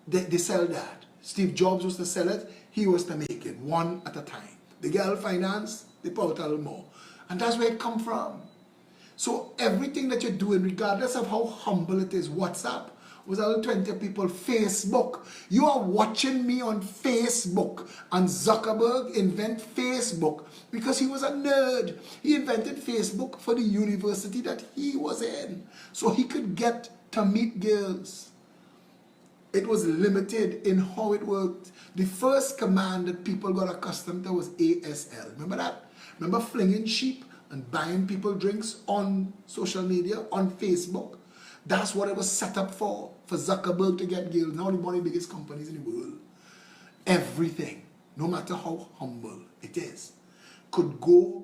they sell that. Steve Jobs was to sell it, he was to make it, one at a time. The girl finance, they put out a little more. And that's where it come from. So everything that you're doing, regardless of how humble it is, WhatsApp was only 20 people, Facebook. You are watching me on Facebook. And Zuckerberg invented Facebook because he was a nerd. He invented Facebook for the university that he was in, so he could get to meet girls. It was limited in how it worked. The first command that people got accustomed to was ASL. Remember that? Remember flinging sheep and buying people drinks on social media, on Facebook? That's what it was set up for Zuckerberg to get girls. Now one of the biggest companies in the world. Everything, no matter how humble it is, could go,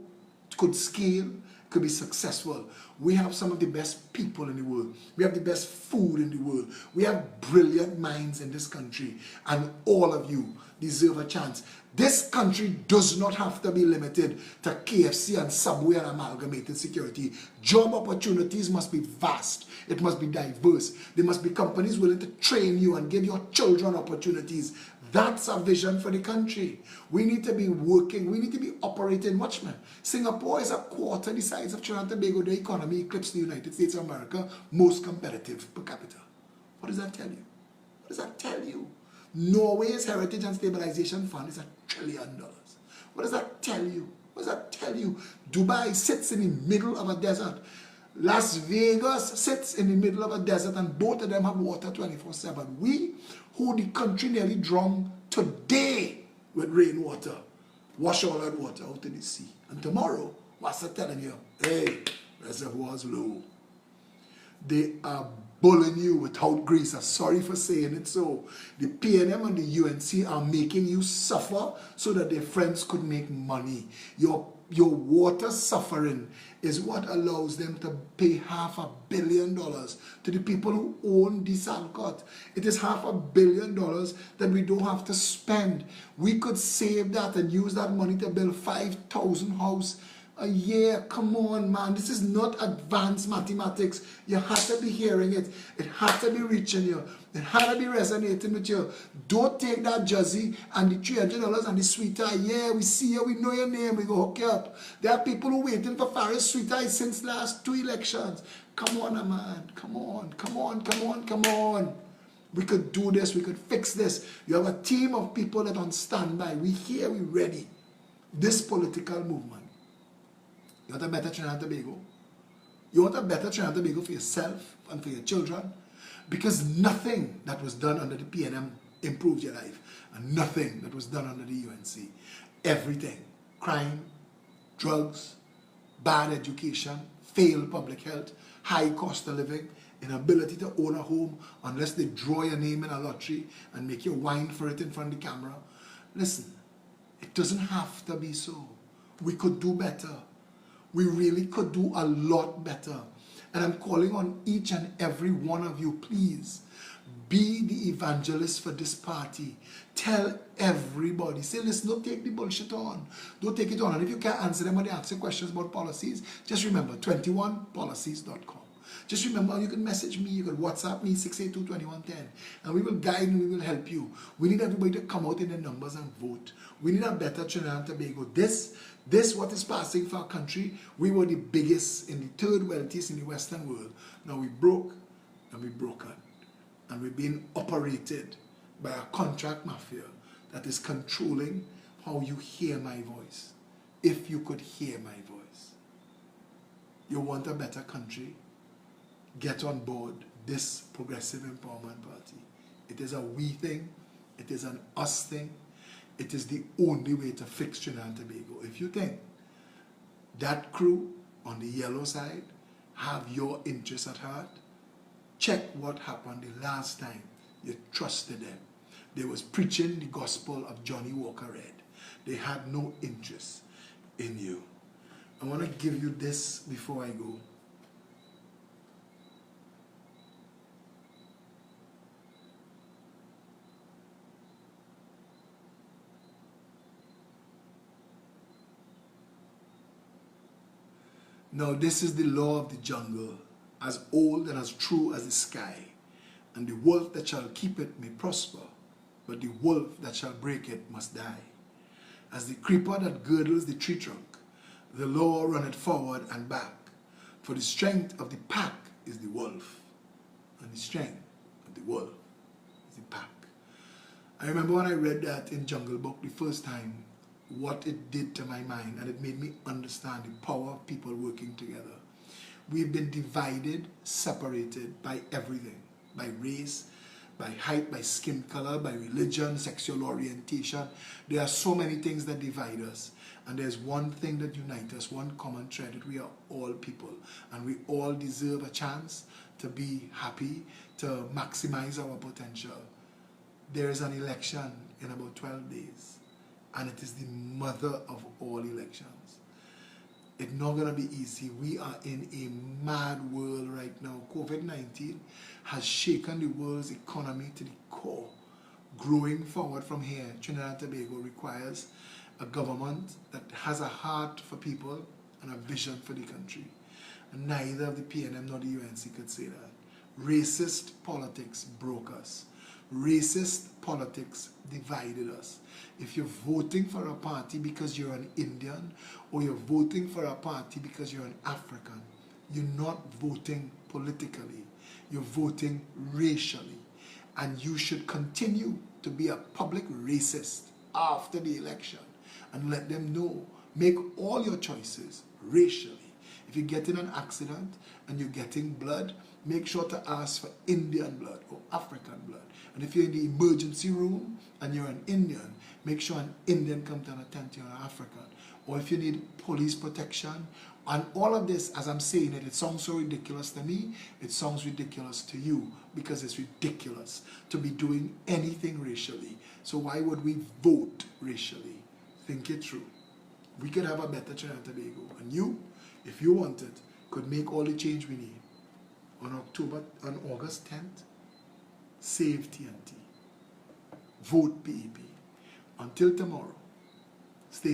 could scale, could be successful. We have some of the best people in the world. We have the best food in the world. We have brilliant minds in this country. And all of you deserve a chance. This country does not have to be limited to KFC and Subway and amalgamated security. Job opportunities must be vast. It must be diverse. There must be companies willing to train you and give your children opportunities. That's our vision for the country. We need to be working. We need to be operating much, man. Singapore is a quarter the size of Trinidad and Tobago. The economy eclipses the United States of America, most competitive per capita. What does that tell you? What does that tell you? Norway's Heritage and Stabilization Fund is $1 trillion. What does that tell you? What does that tell you? Dubai sits in the middle of a desert. Las Vegas sits in the middle of a desert, and both of them have water 24/7. We, who the country nearly drowned today with rainwater, wash all that water out in the sea. And tomorrow, what's that telling you? Hey, reservoirs low. They are bullying you without grace. I'm sorry for saying it so. The PNM and the UNC are making you suffer so that their friends could make money. Your water suffering is what allows them to pay $500 million to the people who own the Salcott. It is $500 million that we don't have to spend. We could save that and use that money to build 5,000 houses a year. Come on, man. This is not advanced mathematics. You have to be hearing it. It has to be reaching you. It has to be resonating with you. Don't take that jersey and the $300 and the sweetie. Yeah, we see you. We know your name. We go hook you up. There are people who waiting for Faris sweetie since last 2 elections. Come on, man. Come on. Come on. Come on. Come on. We could do this. We could fix this. You have a team of people that are on standby. We here. We ready. This political movement. You want a better Trinidad and Tobago? You want a better Trinidad and Tobago for yourself and for your children? Because nothing that was done under the PNM improved your life. And nothing that was done under the UNC. Everything. Crime, drugs, bad education, failed public health, high cost of living, inability to own a home unless they draw your name in a lottery and make you whine for it in front of the camera. Listen, it doesn't have to be so. We could do better. We really could do a lot better. And I'm calling on each and every one of you, please, be the evangelist for this party. Tell everybody. Say, listen, don't take the bullshit on. Don't take it on. And if you can't answer them when they ask you questions about policies, just remember, 21policies.com. Just remember, you can message me, you can WhatsApp me, 682-2110, and we will guide and we will help you. We need everybody to come out in the numbers and vote. We need a better Trinidad and Tobago. This what is passing for our country. We were the biggest in the third wealthiest in the Western world. Now we broke and we broken. And we're being operated by a contract mafia that is controlling how you hear my voice. If you could hear my voice. You want a better country? Get on board this Progressive Empowerment Party. It is a we thing. It is an us thing. It is the only way to fix Trinidad and Tobago. If you think that crew on the yellow side have your interests at heart, check what happened the last time You trusted them. They was preaching the gospel of Johnny Walker Red. They had no interest in you. I want to give you this before I go. Now this is the law of the jungle, as old and as true as the sky. And the wolf that shall keep it may prosper, but the wolf that shall break it must die. As the creeper that girdles the tree trunk, the law runneth forward and back. For the strength of the pack is the wolf, and the strength of the wolf is the pack. I remember when I read that in Jungle Book the first time, what it did to my mind, and it made me understand the power of people working together. We've been divided, separated by everything, by race, by height, by skin color, by religion, sexual orientation. There are so many things that divide us, and there's one thing that unites us, one common thread, that we are all people, and we all deserve a chance to be happy, to maximize our potential. There is an election in about 12 days. And it is the mother of all elections. It's not going to be easy. We are in a mad world right now. COVID-19 has shaken the world's economy to the core. Growing forward from here, Trinidad and Tobago requires a government that has a heart for people and a vision for the country. And neither of the PNM nor the UNC could say that. Racist politics broke us. Racist politics divided us. If you're voting for a party because you're an Indian, or you're voting for a party because you're an African, you're not voting politically. You're voting racially. And you should continue to be a public racist after the election and let them know. Make all your choices racially. If you get in an accident and you're getting blood, make sure to ask for Indian blood or African blood. And if you're in the emergency room and you're an Indian, make sure an Indian comes and attend to you, an African. Or if you need police protection, and all of this, as I'm saying it sounds so ridiculous to me, it sounds ridiculous to you, because it's ridiculous to be doing anything racially. So why would we vote racially? Think it through. We could have a better Trinidad and Tobago. And you, if you wanted, could make all the change we need. On August 10th, save TNT. Vote PEP. Until tomorrow.